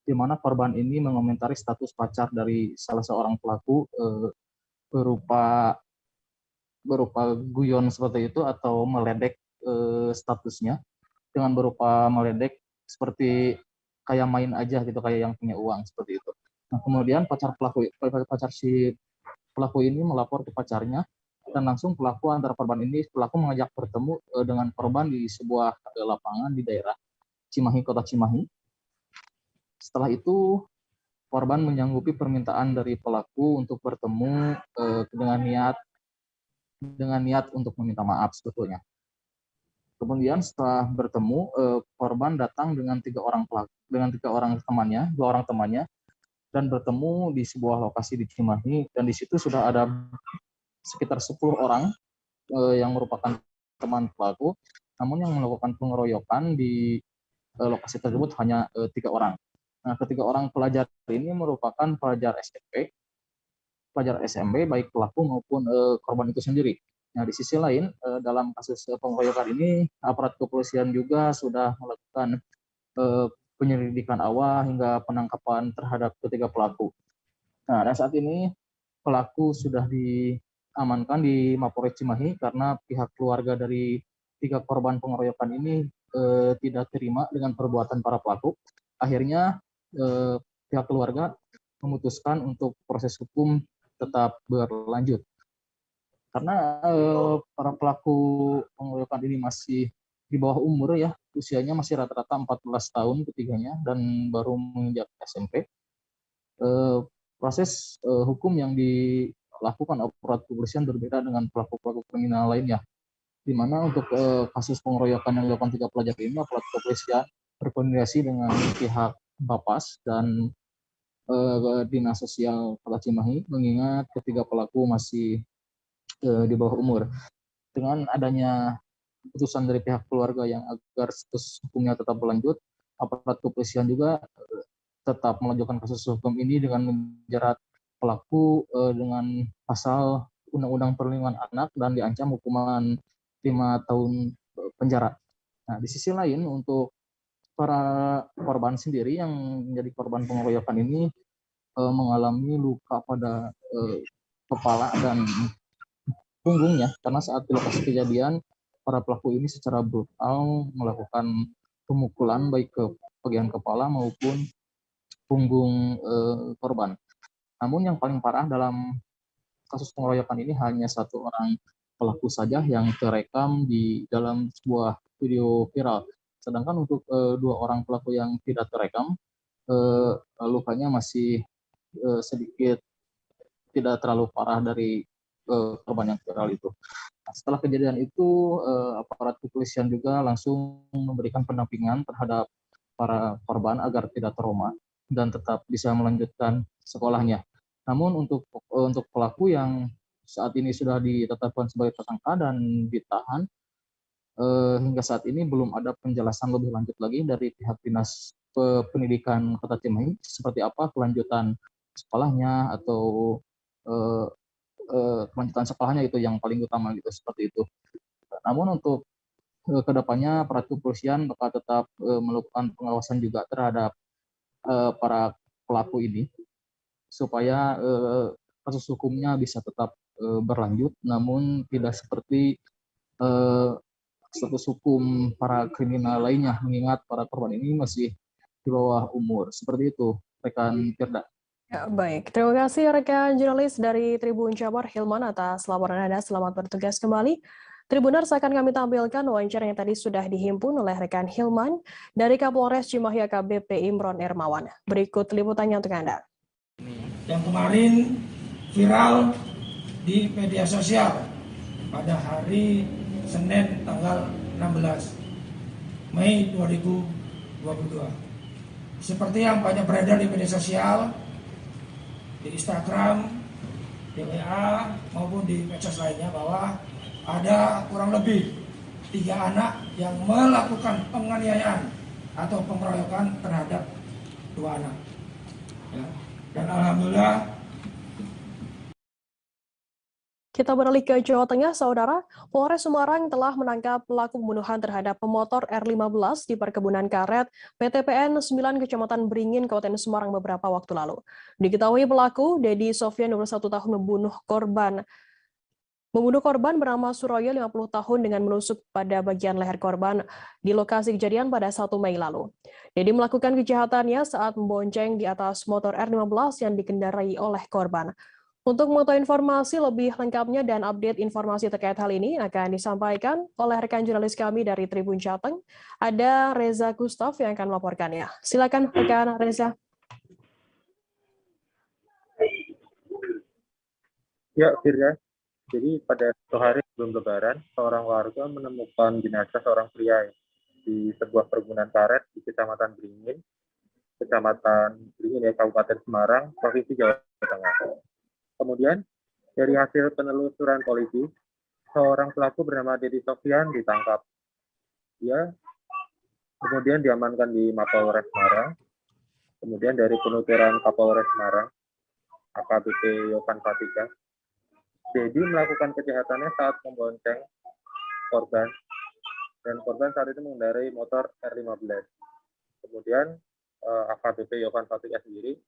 di mana korban ini mengomentari status pacar dari salah seorang pelaku berupa guyon seperti itu atau meledek statusnya dengan berupa meledek seperti kayak main aja gitu, kayak yang punya uang seperti itu. Nah, kemudian pacar si pelaku ini melapor ke pacarnya dan langsung pelaku mengajak bertemu dengan korban di sebuah lapangan di daerah Cimahi, Kota Cimahi. Setelah itu korban menyanggupi permintaan dari pelaku untuk bertemu dengan niat untuk meminta maaf sebetulnya. Kemudian setelah bertemu, korban datang dengan 2 orang temannya, dan bertemu di sebuah lokasi di Cimahi, dan di situ sudah ada sekitar 10 orang yang merupakan teman pelaku, namun yang melakukan pengeroyokan di lokasi tersebut hanya 3 orang. Nah, ketiga orang pelajar ini merupakan pelajar SMP, baik pelaku maupun korban itu sendiri. Nah, di sisi lain, dalam kasus pengeroyokan ini, aparat kepolisian juga sudah melakukan penyelidikan awal hingga penangkapan terhadap ketiga pelaku. Nah, dan saat ini pelaku sudah diamankan di Mapolres Cimahi karena pihak keluarga dari 3 korban pengeroyokan ini tidak terima dengan perbuatan para pelaku. Akhirnya pihak keluarga memutuskan untuk proses hukum tetap berlanjut. Karena para pelaku pengeroyokan ini masih di bawah umur ya, usianya masih rata-rata 14 tahun ketiganya dan baru menginjak SMP. Proses hukum yang dilakukan aparat kepolisian berbeda dengan pelaku-pelaku kriminal lainnya. Di mana untuk kasus pengeroyokan yang dilakukan 3 pelajar ini, aparat kepolisian berkoordinasi dengan pihak Bapas dan Dinas Sosial Kota Cimahi, mengingat ketiga pelaku masih di bawah umur. Dengan adanya keputusan dari pihak keluarga yang agar status hukumnya tetap berlanjut, aparat kepolisian juga tetap melanjutkan kasus hukum ini dengan menjerat pelaku dengan pasal Undang-Undang Perlindungan Anak dan diancam hukuman 5 tahun penjara. Nah, di sisi lain untuk para korban sendiri yang menjadi korban pengeroyokan ini mengalami luka pada kepala dan punggungnya, karena saat di lokasi kejadian para pelaku ini secara brutal melakukan pemukulan baik ke bagian kepala maupun punggung korban. Namun yang paling parah dalam kasus pengeroyokan ini hanya 1 orang pelaku saja yang terekam di dalam sebuah video viral. Sedangkan untuk 2 orang pelaku yang tidak terekam, lukanya masih sedikit tidak terlalu parah dari korban yang viral itu. Nah, setelah kejadian itu, aparat kepolisian juga langsung memberikan pendampingan terhadap para korban agar tidak trauma dan tetap bisa melanjutkan sekolahnya. Namun untuk pelaku yang saat ini sudah ditetapkan sebagai tersangka dan ditahan, hingga saat ini belum ada penjelasan lebih lanjut lagi dari pihak Dinas pendidikan Kota Cimahi seperti apa kelanjutan sekolahnya atau kelanjutan sekolahnya itu yang paling utama gitu seperti itu. Namun untuk kedepannya aparat kepolisian bakal tetap melakukan pengawasan juga terhadap para pelaku ini supaya kasus hukumnya bisa tetap berlanjut, namun tidak seperti status hukum para kriminal lainnya, mengingat para korban ini masih di bawah umur. Seperti itu, rekan Firda. Ya, baik, terima kasih rekan jurnalis dari Tribun Jabar Hilman atas laporan Anda. Selamat bertugas kembali. Tribuners, akan kami tampilkan wawancara yang tadi sudah dihimpun oleh rekan Hilman dari Kapolres Cimahi AKBP Imron Ermawan. Berikut liputannya untuk Anda. Yang kemarin viral di media sosial pada hari Senin tanggal 16 Mei 2022. Seperti yang banyak beredar di media sosial, di Instagram, di WA maupun di medsos lainnya bahwa ada kurang lebih 3 anak yang melakukan penganiayaan atau pengeroyokan terhadap 2 anak. Ya. Dan alhamdulillah. Kita beralih ke Jawa Tengah, Saudara. Polres Semarang telah menangkap pelaku pembunuhan terhadap pemotor R15 di perkebunan karet PTPN 9 Kecamatan Beringin, Kabupaten Semarang beberapa waktu lalu. Diketahui pelaku, Dedi Sofyan, 21 tahun, membunuh korban bernama Suroyo, 50 tahun, dengan menusuk pada bagian leher korban di lokasi kejadian pada 1 Mei lalu. Dedi melakukan kejahatannya saat membonceng di atas motor R15 yang dikendarai oleh korban. Untuk mengetahui informasi lebih lengkapnya dan update informasi terkait hal ini akan disampaikan oleh rekan jurnalis kami dari Tribun Jateng. Ada Reza Gustaf yang akan melaporkannya. Silakan rekan Reza. Ya, Firda. Jadi pada suatu hari sebelum Lebaran, seorang warga menemukan jenazah seorang pria di sebuah perkebunan karet di Kecamatan Beringin, Kabupaten Semarang, Provinsi Jawa Tengah. Kemudian, dari hasil penelusuran polisi, seorang pelaku bernama Dedi Sofyan ditangkap. Dia kemudian diamankan di Mapolres Semarang. Kemudian dari penuturan Kapolres Semarang, AKBP Yovan Fatika, Dedi melakukan kejahatannya saat membonceng korban, dan korban saat itu mengendarai motor R15. Kemudian AKBP Yovan Fatika sendiri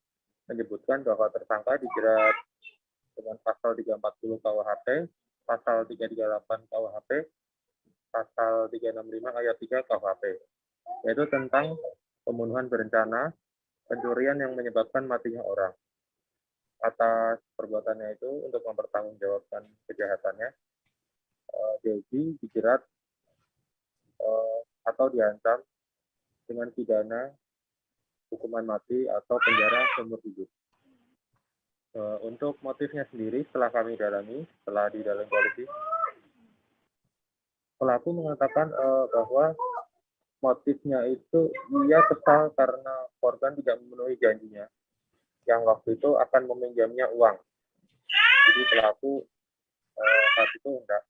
menyebutkan bahwa tersangka dijerat dengan pasal 340 KUHP, pasal 338 KUHP, pasal 365 ayat 3 KUHP, yaitu tentang pembunuhan berencana, pencurian yang menyebabkan matinya orang. Atas perbuatannya itu, untuk mempertanggungjawabkan kejahatannya, Dedi dijerat atau diancam dengan pidana hukuman mati atau penjara seumur hidup. Untuk motifnya sendiri, setelah kami dalami, setelah didalami polisi, pelaku mengatakan bahwa motifnya itu ia kesal karena korban tidak memenuhi janjinya, yang waktu itu akan meminjamnya uang. Jadi pelaku saat itu hendak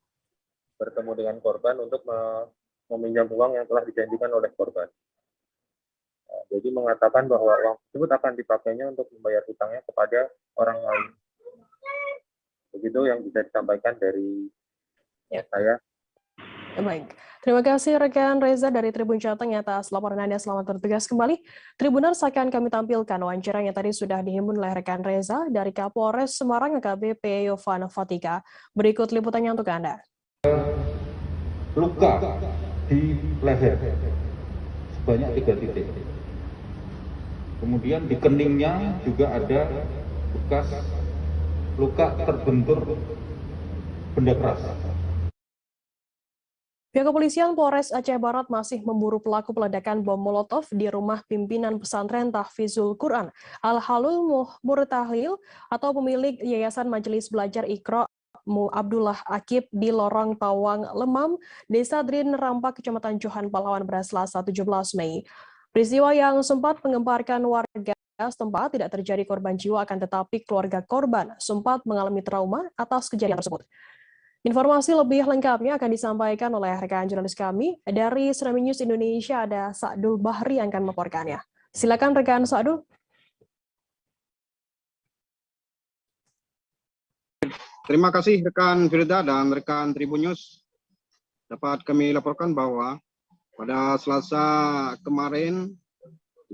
bertemu dengan korban untuk meminjam uang yang telah dijanjikan oleh korban. Jadi mengatakan bahwa uang tersebut akan dipakainya untuk membayar hutangnya kepada orang lain. Begitu yang bisa disampaikan dari saya. Baik, terima kasih rekan Reza dari Tribun Jateng atas laporan Anda. Selamat bertugas kembali. Tribuners, akan kami tampilkan wawancara yang tadi sudah dihimpun oleh rekan Reza dari Kapolres Semarang AKBP Yovan Fatika. Berikut liputannya untuk Anda. Luka di leher sebanyak 3 titik. Kemudian di keningnya juga ada bekas luka terbentur benda keras. Pihak kepolisian Polres Aceh Barat masih memburu pelaku peledakan bom Molotov di rumah pimpinan pesantren Tahfizul Quran Al-Halul Murtahlil atau pemilik Yayasan Majelis Belajar Iqra Abdullah Akib di Lorong Tawang Lemam, Desa Drin Rampak, Kecamatan Johan Pahlawan pada Selasa 17 Mei. Peristiwa yang sempat mengemparkan warga setempat tidak terjadi korban jiwa, akan tetapi keluarga korban sempat mengalami trauma atas kejadian tersebut. Informasi lebih lengkapnya akan disampaikan oleh rekan jurnalis kami dari Tsunami News Indonesia, ada Sa'dul Bahri yang akan melaporkannya. Silakan rekan Sa'du. Terima kasih rekan Firda dan rekan Tribun News. Dapat kami laporkan bahwa pada Selasa kemarin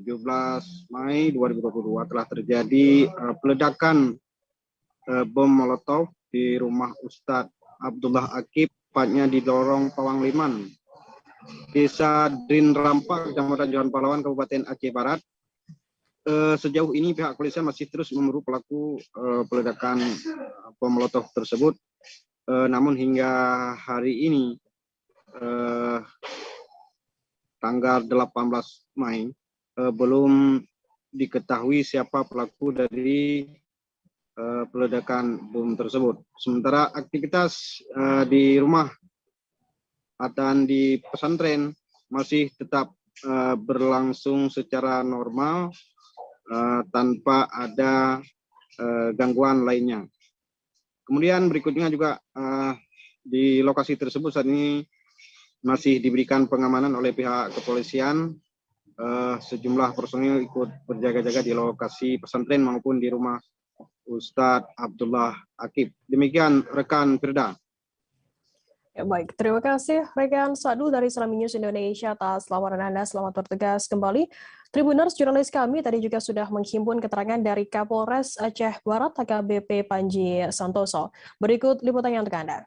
17 Mei 2022 telah terjadi peledakan bom Molotov di rumah Ustadz Abdullah Akib, tepatnya di Lorong Pawang Liman, Desa Drin Rampak, Kecamatan Johan Pahlawan, Kabupaten Aceh Barat. Sejauh ini pihak kepolisian masih terus memburu pelaku peledakan bom Molotov tersebut. Namun hingga hari ini tanggal 18 Mei belum diketahui siapa pelaku dari peledakan bom tersebut. Sementara aktivitas di rumah dan di pesantren masih tetap berlangsung secara normal tanpa ada gangguan lainnya. Kemudian berikutnya juga di lokasi tersebut saat ini masih diberikan pengamanan oleh pihak kepolisian. Sejumlah personil ikut berjaga-jaga di lokasi pesantren maupun di rumah Ustadz Abdullah Akib. Demikian rekan Firda. Ya, baik, terima kasih rekan Sa'du dari Selami News Indonesia atas laporan Anda. Selamat bertugas kembali. Tribuners, jurnalis kami tadi juga sudah menghimpun keterangan dari Kapolres Aceh Barat AKBP Panji Santoso. Berikut liputannya untuk Anda.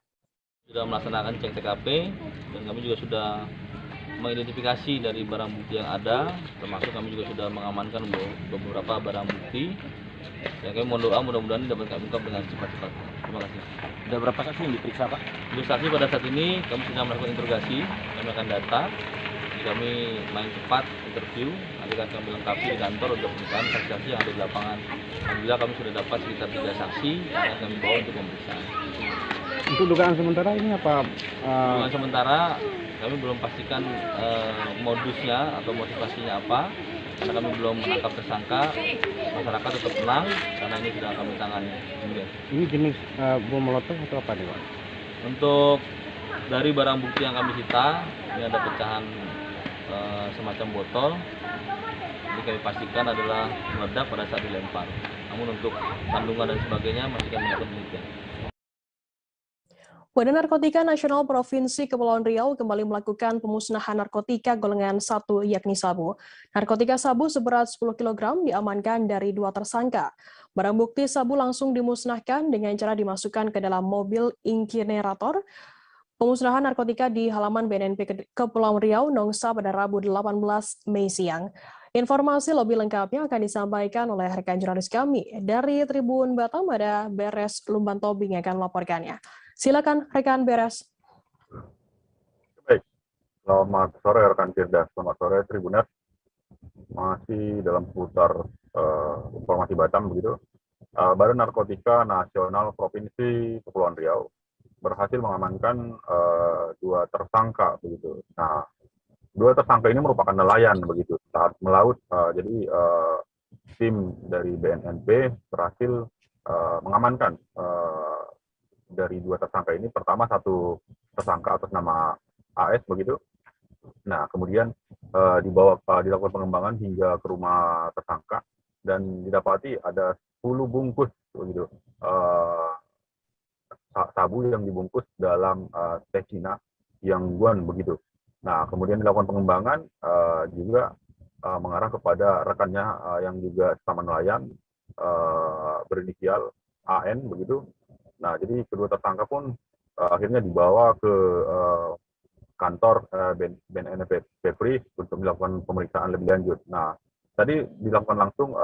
Sudah melaksanakan cek TKP dan kami juga sudah mengidentifikasi dari barang bukti yang ada, termasuk kami juga sudah mengamankan beberapa barang bukti. Yang kami mohon doa mudah-mudahan dapat kami ungkap dengan cepat-cepat. Terima kasih. Ada berapa saksi yang diperiksa, Pak? Untuk saksi pada saat ini kami sedang melakukan interogasi, kami akan data, kami main cepat interview, nanti akan kami lengkapi di kantor untuk pemeriksaan saksi-saksi yang ada di lapangan. Alhamdulillah kami sudah dapat sekitar 3 saksi yang akan kami bawa untuk pemeriksaan. Untuk dugaan sementara ini apa? Dugaan sementara kami belum pastikan modusnya atau motivasinya apa, karena kami belum menangkap tersangka. Masyarakat tetap tenang karena ini sudah kami tangani. Ini jenis bom molotov atau apa nih, Pak? Untuk dari barang bukti yang kami sita, ini ada pecahan semacam botol. Ini kami pastikan adalah meledak pada saat dilempar. Namun untuk kandungan dan sebagainya masih kami lakukan penelitian. Badan Narkotika Nasional Provinsi Kepulauan Riau kembali melakukan pemusnahan narkotika golongan 1 yakni sabu. Narkotika sabu seberat 10 kg diamankan dari 2 tersangka. Barang bukti sabu langsung dimusnahkan dengan cara dimasukkan ke dalam mobil inkinerator. Pemusnahan narkotika di halaman BNNP Kepulauan Riau, Nongsa pada Rabu 18 Mei siang. Informasi lebih lengkapnya akan disampaikan oleh rekan jurnalis kami dari Tribun Batam, ada Beres Lumban Tobing yang akan melaporkannya. Silakan rekan Beres. Baik, selamat sore rekan Firda, selamat sore Tribuners. Masih dalam seputar informasi Batam begitu. Badan Narkotika Nasional Provinsi Kepulauan Riau berhasil mengamankan 2 tersangka begitu. Nah, 2 tersangka ini merupakan nelayan begitu saat melaut. Jadi tim dari BNNP berhasil mengamankan dari 2 tersangka ini. Pertama 1 tersangka atas nama AS begitu. Nah, kemudian dilakukan pengembangan hingga ke rumah tersangka dan didapati ada 10 bungkus begitu sabu yang dibungkus dalam teh Cina yang guan begitu. Nah, kemudian dilakukan pengembangan juga mengarah kepada rekannya yang juga sesama nelayan berinisial AN begitu. Nah, jadi kedua tersangka pun akhirnya dibawa ke kantor BNNP Kepri untuk dilakukan pemeriksaan lebih lanjut. Nah, tadi dilakukan langsung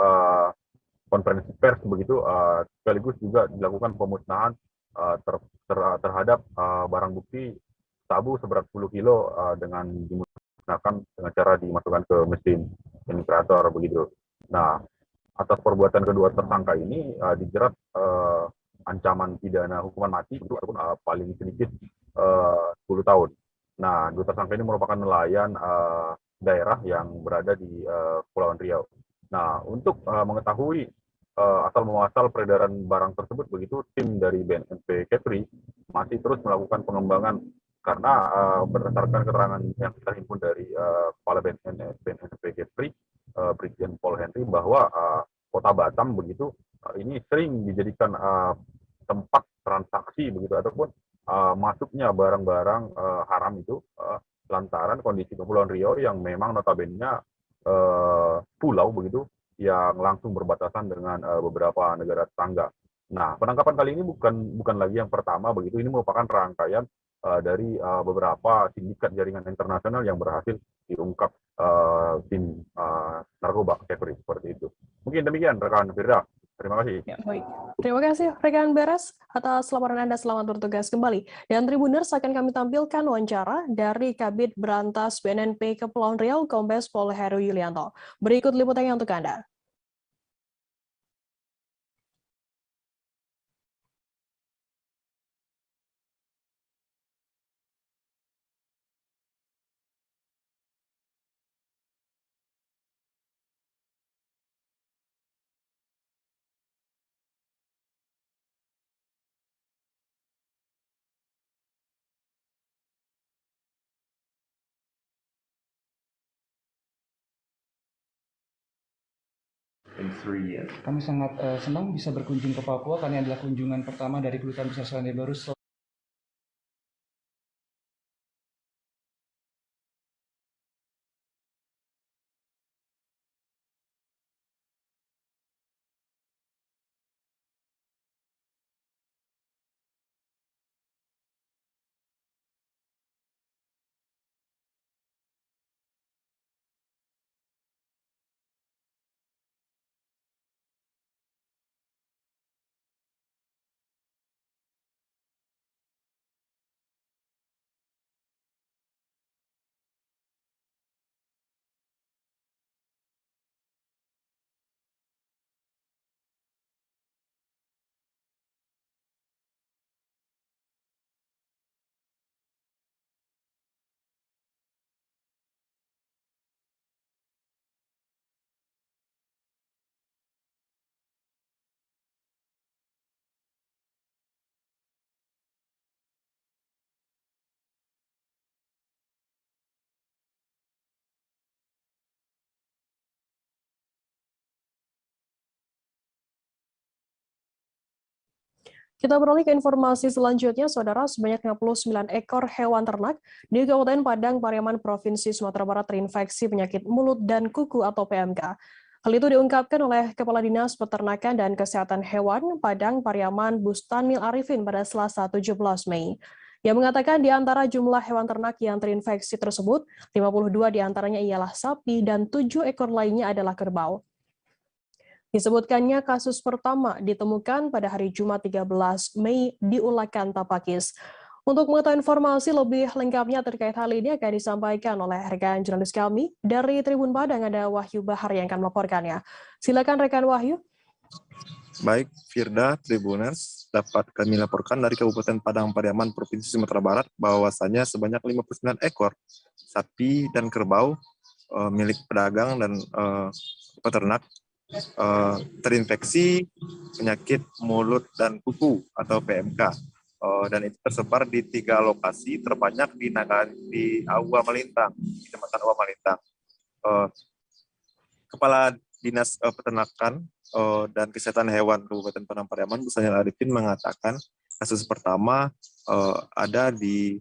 konferensi pers begitu, sekaligus juga dilakukan pemusnahan terhadap barang bukti sabu seberat 10 kilo dengan dimusnahkan dengan cara dimasukkan ke mesin inkinerator begitu. Nah, atas perbuatan kedua tersangka ini dijerat ancaman pidana hukuman mati itu ataupun paling sedikit 10 tahun. Nah, 2 tersangka ini merupakan nelayan daerah yang berada di Kepulauan Riau. Nah, untuk mengetahui asal muasal peredaran barang tersebut begitu, tim dari BNNP Kepri masih terus melakukan pengembangan karena berdasarkan keterangan yang kita himpun dari Kepala BNNP Kepri, Brigjen Paul Henry bahwa Kota Batam begitu ini sering dijadikan tempat transaksi begitu ataupun masuknya barang-barang haram itu lantaran kondisi Kepulauan Riau yang memang notabene pulau begitu yang langsung berbatasan dengan beberapa negara tetangga. Nah, penangkapan kali ini bukan lagi yang pertama begitu, ini merupakan rangkaian dari beberapa sindikat jaringan internasional yang berhasil diungkap tim narkoba Kepri seperti itu. Mungkin demikian rekan Firda. Terima kasih. Ya, baik. Terima kasih rekan Beres atas laporan Anda. Selamat bertugas kembali. Dan Tribuners akan kami tampilkan wawancara dari Kabid Berantas BNNP Kepulauan Riau, Kombes Pol Heru Yulianto. Berikut liputannya untuk Anda. Kami sangat senang bisa berkunjung ke Papua karena adalah kunjungan pertama dari Kedutaan Besar Selandia Baru. Kita beralih ke informasi selanjutnya, Saudara. Sebanyak 59 ekor hewan ternak di Kabupaten Padang Pariaman, Provinsi Sumatera Barat terinfeksi penyakit mulut dan kuku atau PMK. Hal itu diungkapkan oleh Kepala Dinas Peternakan dan Kesehatan Hewan Padang Pariaman Bustanmil Arifin pada Selasa 17 Mei. Ia mengatakan di antara jumlah hewan ternak yang terinfeksi tersebut, 52 diantaranya ialah sapi dan 7 ekor lainnya adalah kerbau. Disebutkannya kasus pertama ditemukan pada hari Jumat 13 Mei di Ulakan Tapakis. Untuk mengetahui informasi lebih lengkapnya terkait hal ini akan disampaikan oleh rekan jurnalis kami dari Tribun Padang, ada Wahyu Bahar yang akan melaporkannya. Silakan rekan Wahyu. Baik, Firda, Tribuners, dapat kami laporkan dari Kabupaten Padang Pariaman, Provinsi Sumatera Barat, bahwasanya sebanyak 59 ekor sapi dan kerbau milik pedagang dan peternak terinfeksi penyakit mulut dan kuku atau PMK, dan itu tersebar di 3 lokasi, terbanyak di Aua Malintang, Kecamatan Aua Malintang. Kepala Dinas Peternakan dan Kesehatan Hewan Kabupaten Padang Pariaman, Bustanmil Arifin, mengatakan kasus pertama ada di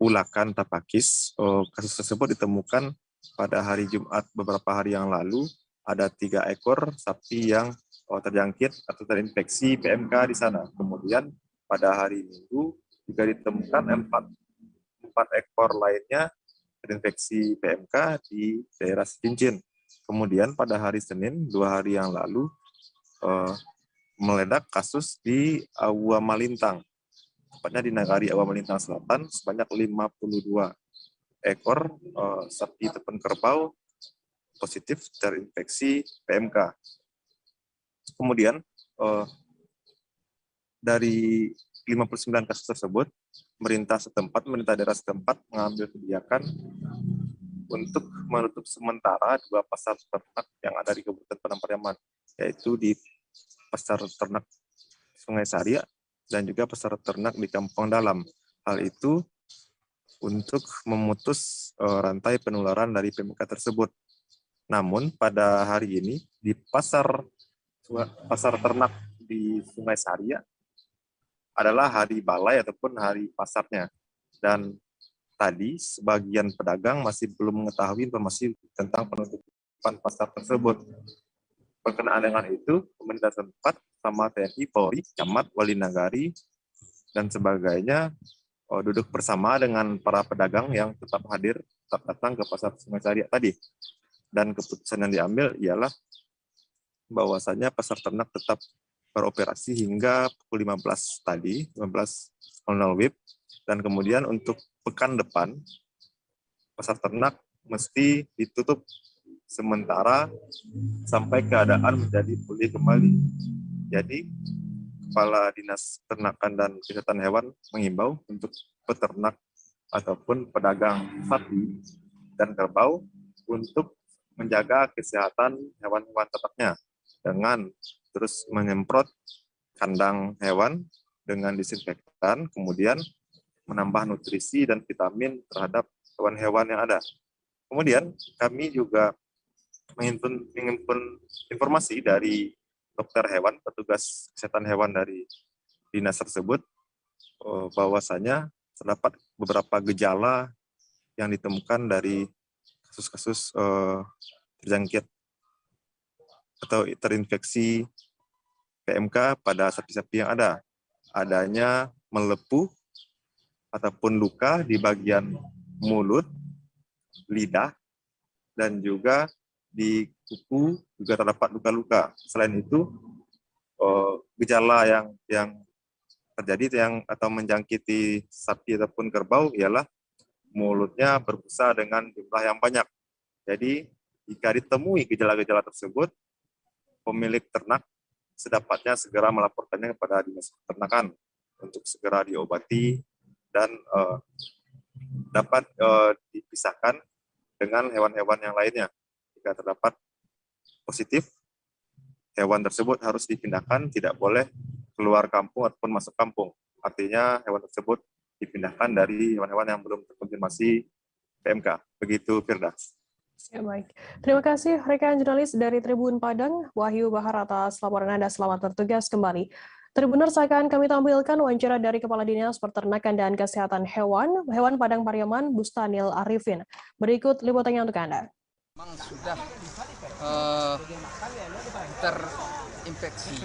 Ulakan Tapakis. Kasus tersebut ditemukan pada hari Jumat beberapa hari yang lalu. Ada 3 ekor sapi yang terjangkit atau terinfeksi PMK di sana. Kemudian pada hari Minggu juga ditemukan 4 ekor lainnya terinfeksi PMK di daerah Cincin. Kemudian pada hari Senin, 2 hari yang lalu, meledak kasus di Aua Malintang, tepatnya di Nagari Aua Malintang Selatan, sebanyak 52 ekor sapi ataupun kerbau positif terinfeksi PMK. Kemudian dari 59 kasus tersebut, pemerintah daerah setempat mengambil kebijakan untuk menutup sementara 2 pasar ternak yang ada di Kabupaten Padang Pariaman, yaitu di Pasar Ternak Sungai Saria dan juga Pasar Ternak di Kampung Dalam. Hal itu untuk memutus rantai penularan dari PMK tersebut. Namun pada hari ini di pasar ternak di Sungai Saria adalah hari balai ataupun hari pasarnya. Dan tadi sebagian pedagang masih belum mengetahui informasi tentang penutupan pasar tersebut. Berkenaan dengan itu, pemerintah setempat sama TNI, Polri, Camat, Wali Nagari, dan sebagainya duduk bersama dengan para pedagang yang tetap hadir, tetap datang ke pasar Sungai Saria tadi. Dan keputusan yang diambil ialah bahwasanya pasar ternak tetap beroperasi hingga pukul 15 tadi, 15.00 WIB, dan kemudian untuk pekan depan, pasar ternak mesti ditutup sementara sampai keadaan menjadi pulih kembali. Jadi, Kepala Dinas Peternakan dan Kesehatan Hewan mengimbau untuk peternak ataupun pedagang sapi dan kerbau untuk menjaga kesehatan hewan-hewan ternaknya dengan terus menyemprot kandang hewan dengan disinfektan, kemudian menambah nutrisi dan vitamin terhadap hewan-hewan yang ada. Kemudian kami juga menghimpun informasi dari dokter hewan, petugas kesehatan hewan dari dinas tersebut, bahwasanya terdapat beberapa gejala yang ditemukan dari kasus-kasus terjangkit atau terinfeksi PMK pada sapi-sapi yang ada. Adanya melepuh ataupun luka di bagian mulut, lidah, dan juga di kuku juga terdapat luka-luka. Selain itu, gejala yang terjadi atau menjangkiti sapi ataupun kerbau ialah mulutnya berbusa dengan jumlah yang banyak. Jadi, jika ditemui gejala-gejala tersebut, pemilik ternak sedapatnya segera melaporkannya kepada Dinas Peternakan untuk segera diobati dan dapat dipisahkan dengan hewan-hewan yang lainnya. Jika terdapat positif, hewan tersebut harus dipindahkan, tidak boleh keluar kampung ataupun masuk kampung. Artinya hewan tersebut dipindahkan dari hewan-hewan yang belum terkonfirmasi PMK. Begitu, Firda. Ya, baik. Terima kasih rekan jurnalis dari Tribun Padang, Wahyu Bahar, atas laporan Anda. Selamat bertugas kembali. Tribuners, akan kami tampilkan wawancara dari Kepala Dinas Peternakan dan Kesehatan Hewan Padang Pariaman, Bustanil Arifin. Berikut liputannya untuk Anda. Memang sudah terinfeksi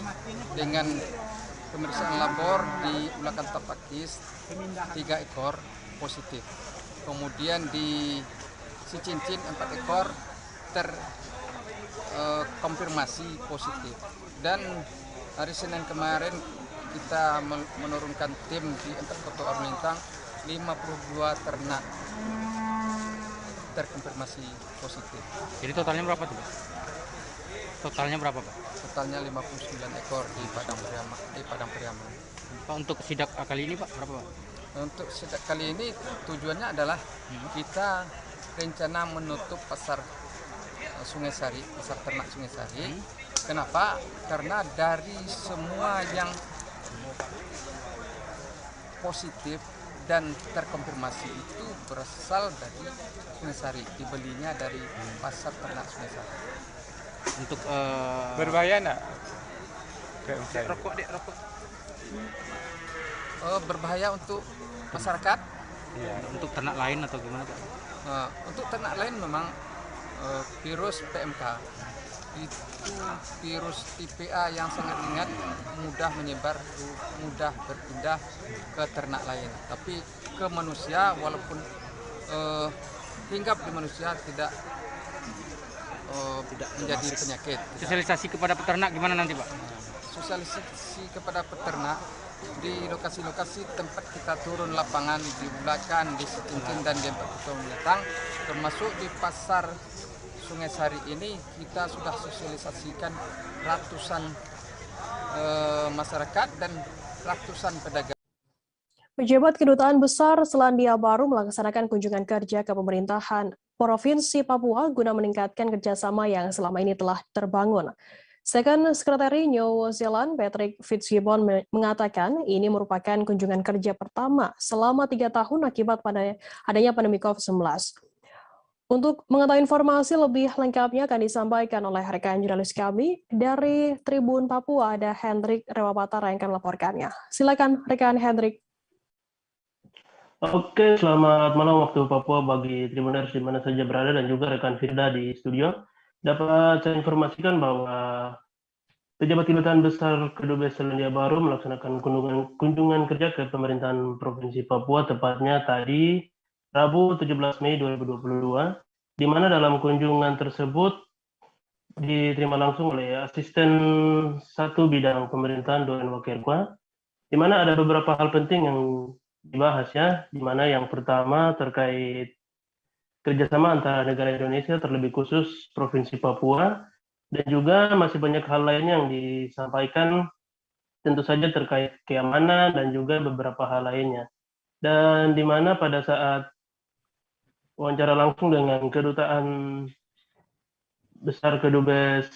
dengan pemeriksaan labor di Ulakan Tapakis 3 ekor positif. Kemudian di Sicincin 4 ekor terkonfirmasi positif. Dan hari Senin kemarin kita menurunkan tim di 4 Kota Orlintang, 52 ternak terkonfirmasi positif. Jadi totalnya berapa tuh, Pak? Totalnya berapa, Pak? Totalnya 59 ekor di Padang Pariaman. Pak, untuk sidak kali ini, Pak, berapa, Pak? Untuk sidak kali ini tujuannya adalah kita rencana menutup pasar Sungai Sari, pasar ternak Sungai Sari. Kenapa? Karena dari semua yang positif dan terkonfirmasi itu berasal dari Sungai Sari, dibelinya dari pasar ternak Sungai Sari. Untuk berbahaya enggak? Rokok. Berbahaya untuk masyarakat? Iya, untuk ternak lain atau gimana, Pak? Untuk ternak lain memang virus PMK itu virus tipe A yang sangat ringan, mudah menyebar, mudah berpindah ke ternak lain. Tapi ke manusia, walaupun hinggap di manusia tidak menjadi penyakit. Sosialisasi kepada peternak gimana nanti, Pak? Sosialisasi kepada peternak di lokasi-lokasi tempat kita turun lapangan di Bulakan, di Sicincin dan di Kota Orlintang, termasuk di pasar Sungai Sari ini kita sudah sosialisasikan ratusan masyarakat dan ratusan pedagang. Pejabat Kedutaan Besar Selandia Baru melaksanakan kunjungan kerja ke pemerintahan Provinsi Papua guna meningkatkan kerjasama yang selama ini telah terbangun. Second Secretary New Zealand Patrick Fitzgibbon mengatakan ini merupakan kunjungan kerja pertama selama 3 tahun akibat adanya pandemi COVID-19. Untuk mengetahui informasi lebih lengkapnya akan disampaikan oleh rekan jurnalis kami dari Tribun Papua, ada Hendrik Rewapatara yang akan melaporkannya. Silakan rekan Hendrik. Oke, selamat malam waktu Papua bagi Tribuners di mana saja berada dan juga rekan Firda di studio. Dapat saya informasikan bahwa Pejabat Kedutaan Besar Kedubes Selandia Baru melaksanakan kunjungan kerja ke pemerintahan Provinsi Papua, tepatnya tadi Rabu 17 Mei 2022, di mana dalam kunjungan tersebut diterima langsung oleh Asisten 1 Bidang Pemerintahan Doren Wakerkwa, di mana ada beberapa hal penting yang dibahas ya, di mana yang pertama terkait kerjasama antara negara Indonesia, terlebih khusus Provinsi Papua, dan juga masih banyak hal lainnya yang disampaikan, tentu saja terkait keamanan dan juga beberapa hal lainnya. Dan di mana pada saat wawancara langsung dengan Kedutaan Besar Kedubes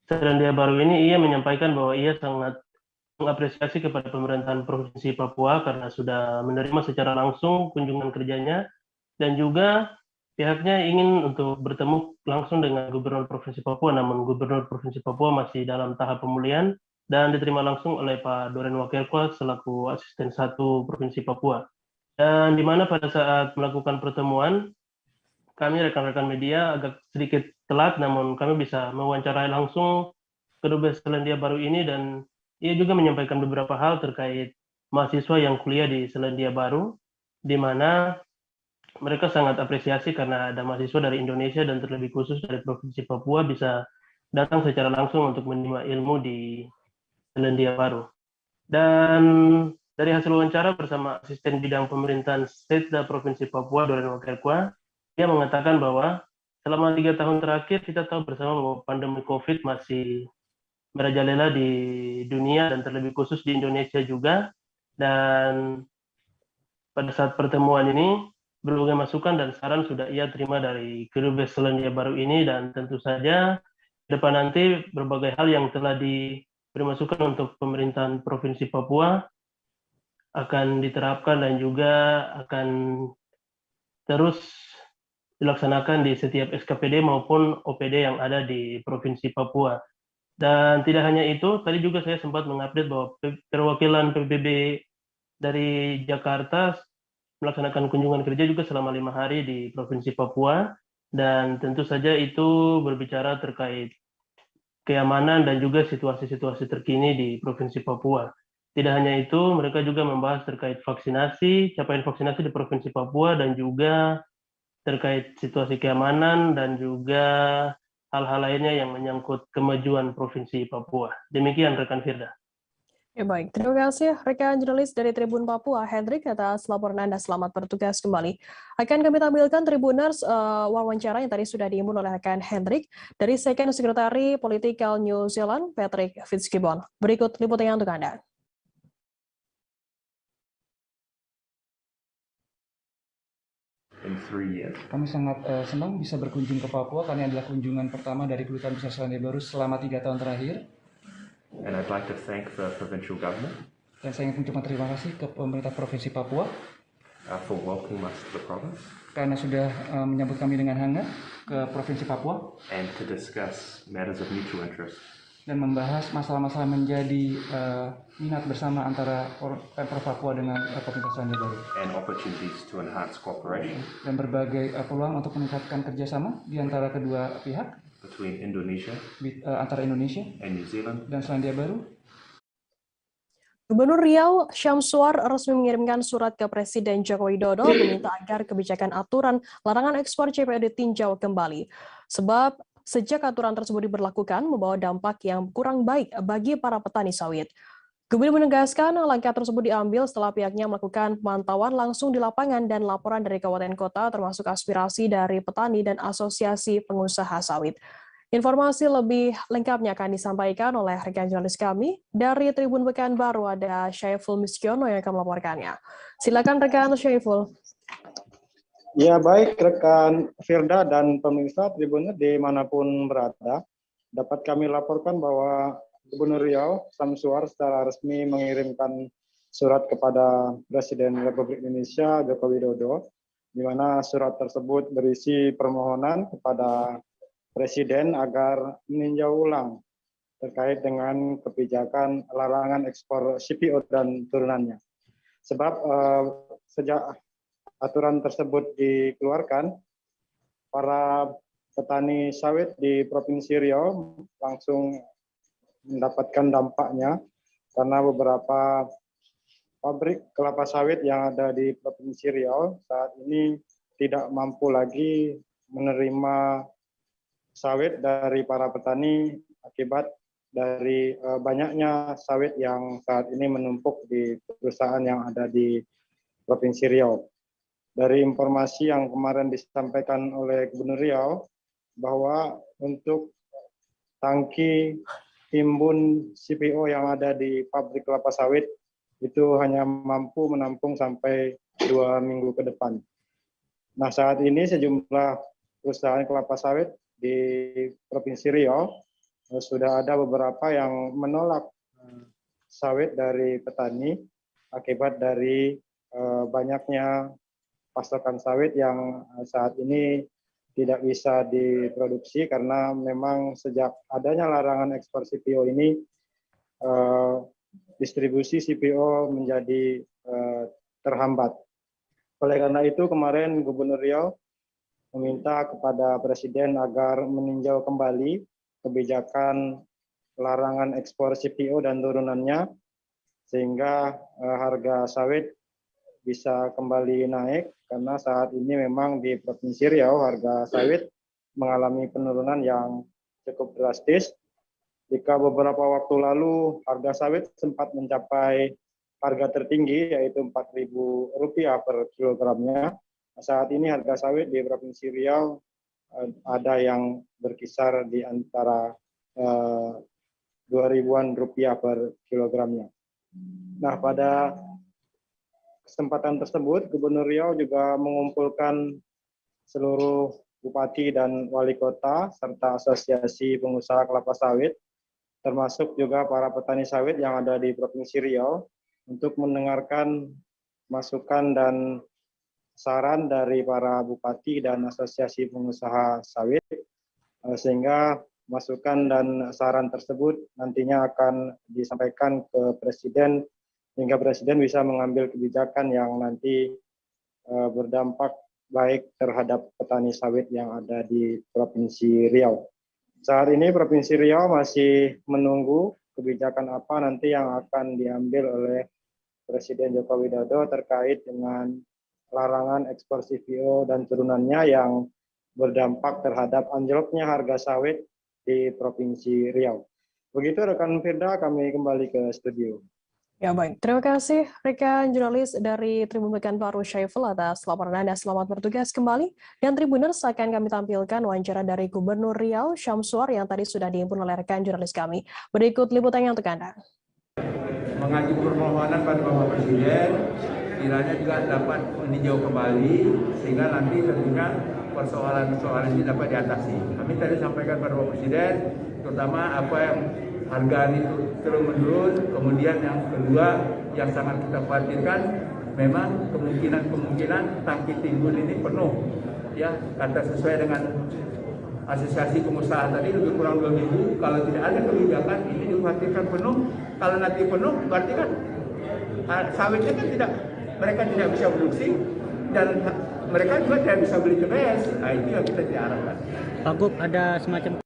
Selandia Baru ini, ia menyampaikan bahwa ia sangat mengapresiasi kepada pemerintahan Provinsi Papua karena sudah menerima secara langsung kunjungan kerjanya, dan juga pihaknya ingin untuk bertemu langsung dengan Gubernur Provinsi Papua, namun Gubernur Provinsi Papua masih dalam tahap pemulihan dan diterima langsung oleh Pak Doren Wakerkwa selaku Asisten 1 Provinsi Papua. Dan di mana pada saat melakukan pertemuan, kami rekan-rekan media agak sedikit telat, namun kami bisa mewawancarai langsung Kedubes Selandia Baru ini, dan ia juga menyampaikan beberapa hal terkait mahasiswa yang kuliah di Selandia Baru, di mana mereka sangat apresiasi karena ada mahasiswa dari Indonesia dan terlebih khusus dari Provinsi Papua bisa datang secara langsung untuk menerima ilmu di Selandia Baru. Dan dari hasil wawancara bersama Asisten Bidang Pemerintahan Setda Provinsi Papua, Doren Wakerkwa, dia mengatakan bahwa selama 3 tahun terakhir kita tahu bersama bahwa pandemi COVID masih merajalela di dunia dan terlebih khusus di Indonesia juga. Dan pada saat pertemuan ini, berbagai masukan dan saran sudah ia terima dari Kedubes Selandia Baru ini, dan tentu saja ke depan nanti berbagai hal yang telah diberi masukan untuk pemerintahan Provinsi Papua akan diterapkan dan juga akan terus dilaksanakan di setiap SKPD maupun OPD yang ada di Provinsi Papua. Dan tidak hanya itu, tadi juga saya sempat mengupdate bahwa perwakilan PBB dari Jakarta melaksanakan kunjungan kerja juga selama 5 hari di Provinsi Papua, dan tentu saja itu berbicara terkait keamanan dan juga situasi-situasi terkini di Provinsi Papua. Tidak hanya itu, mereka juga membahas terkait vaksinasi, capaian vaksinasi di Provinsi Papua, dan juga terkait situasi keamanan dan juga hal-hal lainnya yang menyangkut kemajuan Provinsi Papua. Demikian rekan Firda. Ya, baik, terima kasih rekan jurnalis dari Tribun Papua, Hendrik, atas laporan Anda. Selamat bertugas kembali. Akan kami tampilkan Tribuners wawancara yang tadi sudah diimbun oleh rekan Hendrik dari Second Secretary Political New Zealand, Patrick Fitzgibbon. Berikut liputannya untuk Anda. Kami sangat senang bisa berkunjung ke Papua karena adalah kunjungan pertama dari Kedutaan Besar Selandia Baru selama 3 tahun terakhir. And I'd like to thank the provincial government Dan saya ingin mengucapkan terima kasih ke pemerintah Provinsi Papua for welcoming us to the province karena sudah menyambut kami dengan hangat ke Provinsi Papua and to discuss matters of mutual interest. Dan membahas masalah-masalah menjadi minat bersama antara Pemprov Papua dengan Pemerintah Selandia Baru. And opportunities to enhance cooperation. Dan berbagai peluang untuk meningkatkan kerjasama di antara kedua pihak. Between Indonesia. Antara Indonesia. And New Zealand. Dan Selandia Baru. Gubernur Riau Syamsuar resmi mengirimkan surat ke Presiden Joko Widodo meminta agar kebijakan aturan larangan ekspor CPO ditinjau kembali. Sebab sejak aturan tersebut diberlakukan membawa dampak yang kurang baik bagi para petani sawit. Gubernur menegaskan langkah tersebut diambil setelah pihaknya melakukan pemantauan langsung di lapangan dan laporan dari kabupaten kota termasuk aspirasi dari petani dan asosiasi pengusaha sawit. Informasi lebih lengkapnya akan disampaikan oleh rekan jurnalis kami dari Tribun Pekanbaru, ada Syaiful Miskiono yang akan melaporkannya. Silakan rekan Syaiful. Ya, baik rekan Firda dan pemirsa Tribunnya dimanapun berada, dapat kami laporkan bahwa Gubernur Riau Syamsuar secara resmi mengirimkan surat kepada Presiden Republik Indonesia Joko Widodo di mana surat tersebut berisi permohonan kepada Presiden agar meninjau ulang terkait dengan kebijakan larangan ekspor CPO dan turunannya. Sebab sejak aturan tersebut dikeluarkan, para petani sawit di Provinsi Riau langsung mendapatkan dampaknya karena beberapa pabrik kelapa sawit yang ada di Provinsi Riau saat ini tidak mampu lagi menerima sawit dari para petani akibat dari banyaknya sawit yang saat ini menumpuk di perusahaan yang ada di Provinsi Riau. Dari informasi yang kemarin disampaikan oleh Gubernur Riau, bahwa untuk tangki timbun CPO yang ada di pabrik kelapa sawit itu hanya mampu menampung sampai 2 minggu ke depan. Nah, saat ini sejumlah perusahaan kelapa sawit di Provinsi Riau sudah ada beberapa yang menolak sawit dari petani akibat dari banyaknya pasokan sawit yang saat ini tidak bisa diproduksi karena memang sejak adanya larangan ekspor CPO ini distribusi CPO menjadi terhambat. Oleh karena itu kemarin Gubernur Riau meminta kepada Presiden agar meninjau kembali kebijakan larangan ekspor CPO dan turunannya sehingga harga sawit bisa kembali naik karena saat ini memang di Provinsi Riau harga sawit mengalami penurunan yang cukup drastis. Jika beberapa waktu lalu harga sawit sempat mencapai harga tertinggi yaitu Rp4.000 per kilogramnya, saat ini harga sawit di Provinsi Riau ada yang berkisar di antara 2.000-an rupiah per kilogramnya. Nah, pada kesempatan tersebut, Gubernur Riau juga mengumpulkan seluruh bupati dan wali kota serta asosiasi pengusaha kelapa sawit, termasuk juga para petani sawit yang ada di Provinsi Riau, untuk mendengarkan masukan dan saran dari para bupati dan asosiasi pengusaha sawit, sehingga masukan dan saran tersebut nantinya akan disampaikan ke Presiden, hingga Presiden bisa mengambil kebijakan yang nanti berdampak baik terhadap petani sawit yang ada di Provinsi Riau. Saat ini Provinsi Riau masih menunggu kebijakan apa nanti yang akan diambil oleh Presiden Joko Widodo terkait dengan larangan ekspor CPO dan turunannya yang berdampak terhadap anjloknya harga sawit di Provinsi Riau. Begitu rekan Firda, kami kembali ke studio. Ya baik, terima kasih rekan jurnalis dari Tribun Pekanbaru Syaiful atas laporan Anda. Selamat bertugas kembali. Dan Tribuners akan kami tampilkan wawancara dari Gubernur Riau Syamsuar yang tadi sudah dihimpun oleh rekan jurnalis kami. Berikut liputannya untuk Anda. Mengajukan permohonan pada Bapak Presiden, kiranya juga dapat meninjau kembali sehingga nanti tentunya persoalan-persoalan ini dapat diatasi. Kami tadi sampaikan pada Bapak Presiden, terutama apa yang harga itu terus menurun, kemudian yang kedua yang sangat kita khawatirkan memang kemungkinan tangki timbun ini penuh, ya kata sesuai dengan asosiasi pengusaha tadi lebih kurang 2 minggu. Kalau tidak ada kebijakan ini dikhawatirkan penuh. Kalau nanti penuh berarti kan sawitnya kan mereka tidak bisa produksi dan mereka juga tidak bisa beli CPS. Nah, itu yang kita tidak harapkan. Pak Gub, ada semacam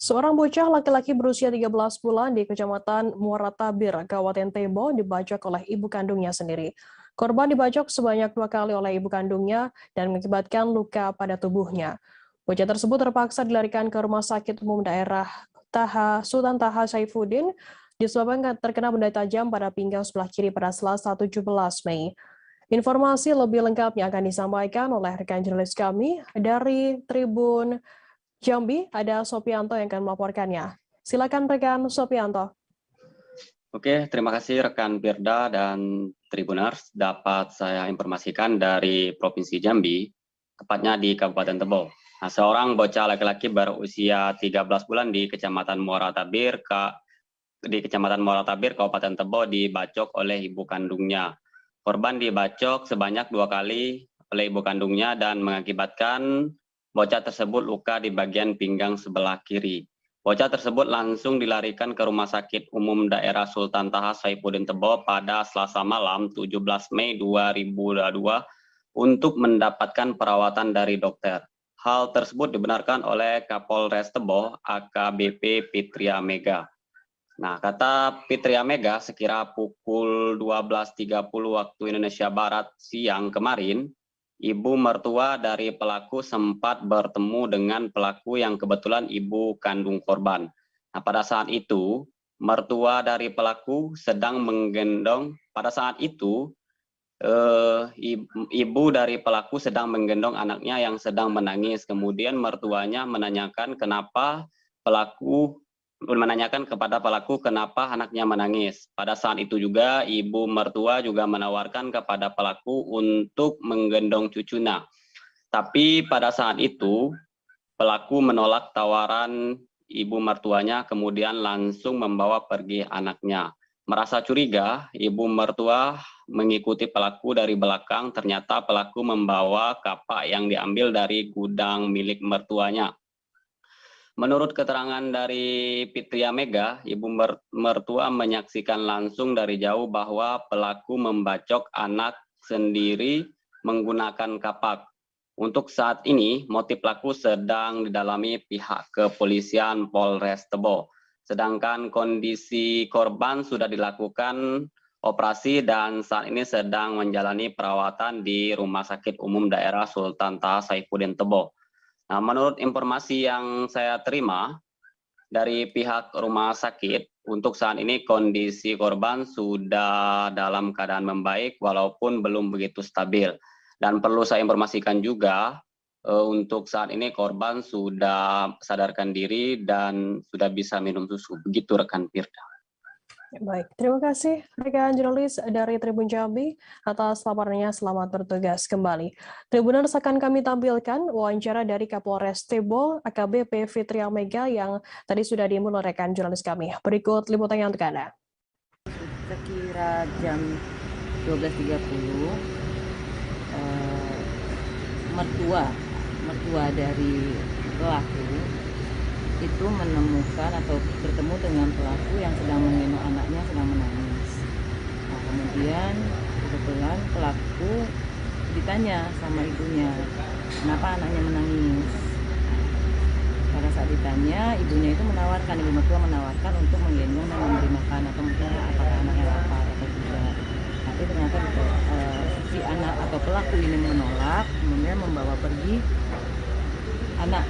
Seorang bocah laki-laki berusia 13 bulan di Kecamatan Muara Tabir, Kabupaten Tebo, dibacok oleh ibu kandungnya sendiri. Korban dibacok sebanyak 2 kali oleh ibu kandungnya dan mengakibatkan luka pada tubuhnya. Bocah tersebut terpaksa dilarikan ke Rumah Sakit Umum Daerah Sultan Taha Saifuddin disebabkan terkena benda tajam pada pinggang sebelah kiri pada Selasa 17 Mei. Informasi lebih lengkapnya akan disampaikan oleh rekan jurnalis kami dari Tribun Jambi, ada Sopianto yang akan melaporkannya. Silakan rekan Sopianto. Oke, terima kasih rekan Firda dan Tribuners. Dapat saya informasikan dari Provinsi Jambi, tepatnya di Kabupaten Tebo. Nah, seorang bocah laki-laki berusia 13 bulan di Kecamatan Muara Tabir, Kabupaten Tebo dibacok oleh ibu kandungnya. Korban dibacok sebanyak 2 kali oleh ibu kandungnya dan mengakibatkan bocah tersebut luka di bagian pinggang sebelah kiri. Bocah tersebut langsung dilarikan ke Rumah Sakit Umum Daerah Sultan Taha Saifuddin Tebo pada Selasa malam 17 Mei 2022 untuk mendapatkan perawatan dari dokter. Hal tersebut dibenarkan oleh Kapolres Tebo AKBP Pitria Mega. Nah, kata Pitria Mega, sekira pukul 12.30 waktu Indonesia Barat siang kemarin, ibu mertua dari pelaku sempat bertemu dengan pelaku yang kebetulan ibu kandung korban. Nah, pada saat itu, mertua dari pelaku sedang menggendong, ibu dari pelaku sedang menggendong anaknya yang sedang menangis. Kemudian mertuanya menanyakan kepada pelaku kenapa anaknya menangis. Pada saat itu juga ibu mertua juga menawarkan kepada pelaku untuk menggendong cucunya. Tapi pada saat itu pelaku menolak tawaran ibu mertuanya, kemudian langsung membawa pergi anaknya. Merasa curiga, ibu mertua mengikuti pelaku dari belakang. Ternyata pelaku membawa kapak yang diambil dari gudang milik mertuanya. Menurut keterangan dari Pitria Mega, ibu mertua menyaksikan langsung dari jauh bahwa pelaku membacok anak sendiri menggunakan kapak. Untuk saat ini, motif pelaku sedang didalami pihak kepolisian Polres Tebo. Sedangkan kondisi korban sudah dilakukan operasi dan saat ini sedang menjalani perawatan di Rumah Sakit Umum Daerah Sultan Taha Saifuddin Tebo. Nah, menurut informasi yang saya terima dari pihak rumah sakit, untuk saat ini kondisi korban sudah dalam keadaan membaik walaupun belum begitu stabil. Dan perlu saya informasikan juga, untuk saat ini korban sudah sadarkan diri dan sudah bisa minum susu. Begitu rekan Firda. Baik, terima kasih rekan jurnalis dari Tribun Jambi atas laporannya. Selamat bertugas kembali. Tribuners, akan kami tampilkan wawancara dari Kapolres Tebo AKBP Pitria Mega yang tadi sudah diimbun oleh rekan jurnalis kami. Berikut liputannya untuk Anda. Sekira jam 12.30, mertua dari pelaku itu menemukan atau bertemu dengan pelaku yang sedang menggendong anaknya sedang menangis. Nah, kemudian kebetulan pelaku ditanya sama ibunya, kenapa anaknya menangis. Pada saat ditanya, ibunya itu menawarkan, ibu mertua menawarkan untuk menggendong dan memberi makan atau mungkin apakah anaknya lapar atau tidak. Tapi ternyata si anak atau pelaku ini menolak, kemudian membawa pergi anak.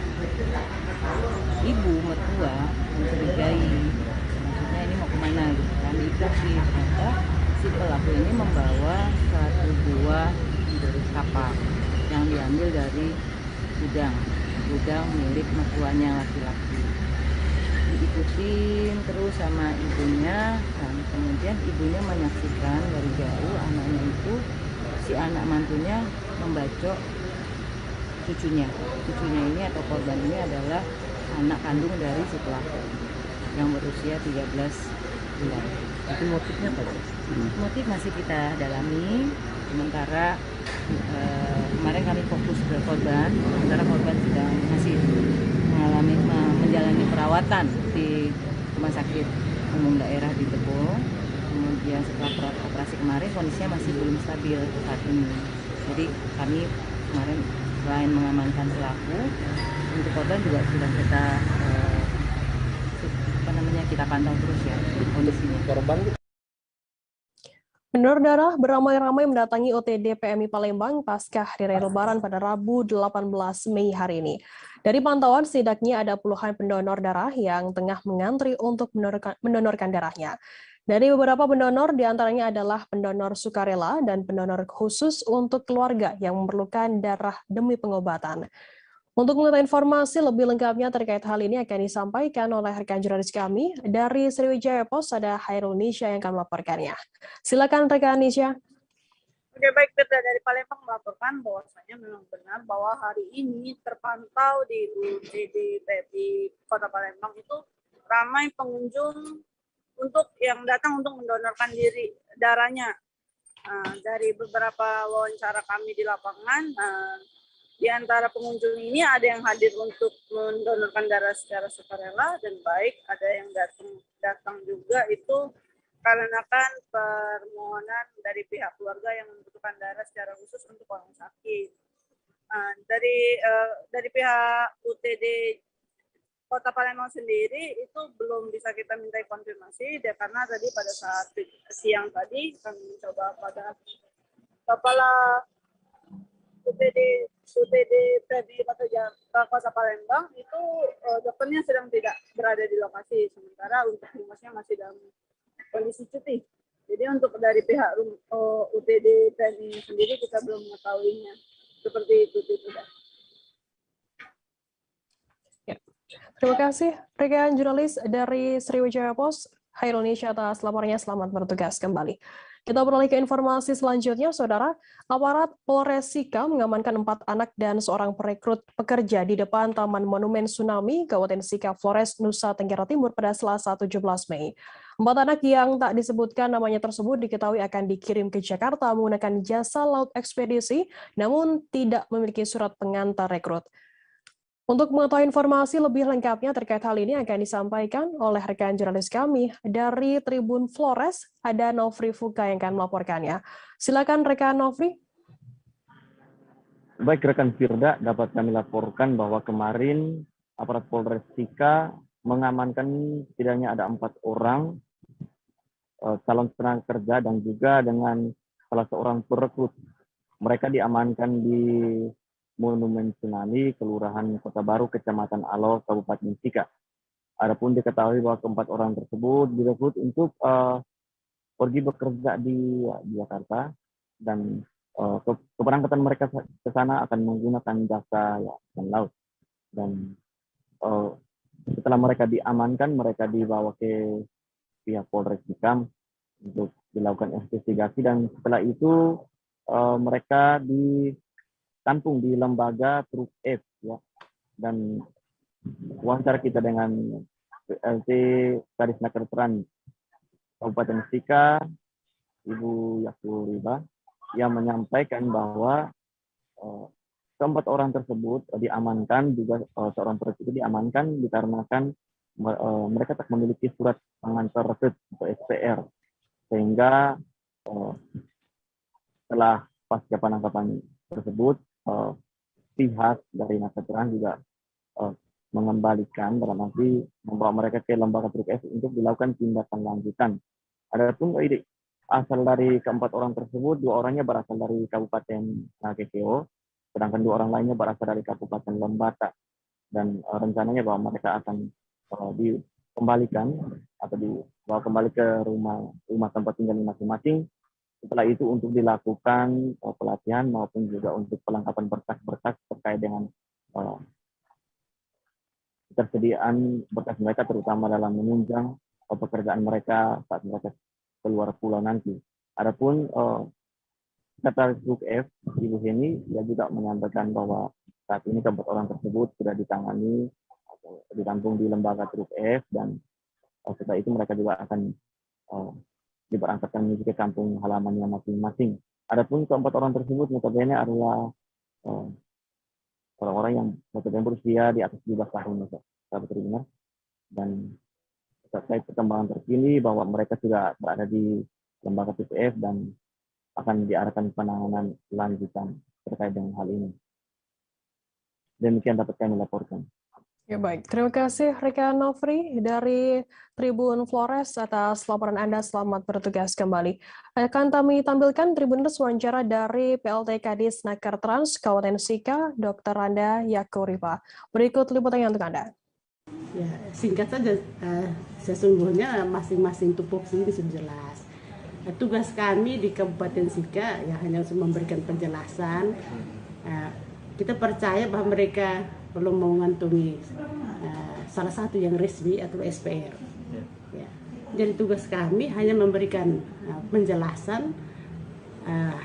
Ibu mertua mencurigai, maksudnya ini mau kemana gitu kan, diikuti. Ternyata si pelaku ini membawa satu buah kapak yang diambil dari gudang milik mertuanya laki-laki. Diikutin terus sama ibunya, dan kemudian ibunya menyaksikan dari jauh anaknya itu, si anak mantunya membacok cucunya ini atau korban ini adalah anak kandung dari si pelaku yang berusia 13 bulan. Itu motifnya apa? Motif masih kita dalami, sementara kemarin kami fokus ke korban, sementara korban masih menjalani perawatan di Rumah Sakit Umum Daerah di Tebo. Kemudian setelah operasi kemarin kondisinya masih belum stabil saat ini. Jadi kami kemarin selain mengamankan pelaku, untuk korban juga sudah kita pantau terus ya kondisinya. Pendonor darah beramai-ramai mendatangi OTD PMI Palembang pasca Hari Raya Lebaran pada Rabu 18 Mei hari ini. Dari pantauan, setidaknya ada puluhan pendonor darah yang tengah mengantri untuk mendonorkan darahnya. Dari beberapa pendonor, diantaranya adalah pendonor sukarela dan pendonor khusus untuk keluarga yang memerlukan darah demi pengobatan. Untuk mengetahui informasi lebih lengkapnya terkait hal ini akan disampaikan oleh rekan jurnalis kami dari Sriwijaya Post, ada Hairul Nisha yang akan melaporkannya. Silakan rekan Nisha. Oke, baik, Tirta dari Palembang melaporkan bahwasanya memang benar bahwa hari ini terpantau di UGD di Kota Palembang itu ramai pengunjung untuk yang datang untuk mendonorkan diri darahnya. Dari beberapa wawancara kami di lapangan, di antara pengunjung ini ada yang hadir untuk mendonorkan darah secara sukarela dan baik, ada yang datang juga itu karena kan permohonan dari pihak keluarga yang membutuhkan darah secara khusus untuk orang sakit. Dari pihak UTD Kota Palembang sendiri itu belum bisa kita minta konfirmasi, karena tadi pada saat siang tadi kami mencoba pada Kepala UTD di Kota Palembang itu dokternya sedang tidak berada di lokasi, sementara untuk humasnya masih dalam kondisi cuti. Jadi untuk dari pihak UTD TNI sendiri kita belum mengetahuinya. Seperti itu tidak. Terima kasih rekan jurnalis dari Sriwijaya Post, Hai Indonesia atas laporannya. Selamat bertugas kembali. Kita beralih ke informasi selanjutnya, Saudara. Aparat Polres Sika mengamankan 4 anak dan seorang perekrut pekerja di depan Taman Monumen Tsunami, Kabupaten Sika, Flores, Nusa Tenggara Timur pada Selasa 17 Mei. 4 anak yang tak disebutkan namanya tersebut diketahui akan dikirim ke Jakarta menggunakan jasa laut ekspedisi, namun tidak memiliki surat pengantar rekrut. Untuk mengetahui informasi lebih lengkapnya terkait hal ini akan disampaikan oleh rekan jurnalis kami dari Tribun Flores, ada Nofri Fuka yang akan melaporkannya. Silakan rekan Nofri. Baik rekan Firda, dapat kami laporkan bahwa kemarin aparat Polres Sika mengamankan setidaknya ada 4 orang calon tenaga kerja dan juga dengan salah seorang perekrut. Mereka diamankan di Monumen Tsunami, Kelurahan Kota Baru, Kecamatan Alo, Kabupaten Sika. Adapun diketahui bahwa keempat orang tersebut direkrut untuk pergi bekerja di Jakarta, dan keberangkatan mereka ke sana akan menggunakan jasa dan laut. Dan setelah mereka diamankan, mereka dibawa ke pihak Polres Sika untuk dilakukan investigasi, dan setelah itu mereka ditampung di lembaga Truk F, ya. Dan wawancara kita dengan PLT Kadisnaker Trans Kabupaten Sika, Ibu Yakuriba, yang menyampaikan bahwa keempat orang tersebut diamankan, juga seorang perekrut itu diamankan dikarenakan mereka tak memiliki surat pengantar rekrut atau SPR, sehingga setelah pasca penangkapan tersebut pihak dari Nakatran juga mengembalikan, dalam arti membawa mereka ke lembaga Truk F untuk dilakukan tindakan lanjutan. Adapun asal dari keempat orang tersebut, 2 orangnya berasal dari Kabupaten Nakekeo, sedangkan 2 orang lainnya berasal dari Kabupaten Lembata, dan rencananya bahwa mereka akan dikembalikan atau dibawa kembali ke rumah tempat tinggal masing-masing. Setelah itu untuk dilakukan pelatihan maupun juga untuk pelengkapan berkas-berkas terkait dengan ketersediaan berkas mereka, terutama dalam menunjang pekerjaan mereka saat mereka keluar pulau nanti. Adapun kata Truk F, Ibu Heni, dia juga menyampaikan bahwa saat ini keempat orang tersebut sudah ditangani atau ditampung di lembaga Truk F, dan setelah itu mereka juga akan diberangkatkan menuju ke kampung halamannya masing-masing. Adapun keempat orang tersebut notabene adalah orang-orang yang notabene berusia di atas 17 tahun, sahabat Tribuners. Dan terkait perkembangan terkini bahwa mereka sudah berada di lembaga TPF dan akan diarahkan penanganan lanjutan terkait dengan hal ini. Demikian dapat kami laporkan. Ya baik, terima kasih rekan Nofri dari Tribun Flores atas laporan Anda. Selamat bertugas kembali. Akan kami tampilkan Tribuners wawancara dari PLT Kadisnaker Trans Kabupaten Sika, Dr. Randa Yakuripa. Berikut liputannya untuk Anda. Ya, singkat saja, sesungguhnya masing-masing tupoksi ini sudah jelas. Tugas kami di Kabupaten Sika ya hanya untuk memberikan penjelasan. Kita percaya bahwa mereka belum mengantongi salah satu yang resmi atau SPR. Ya. Jadi tugas kami hanya memberikan penjelasan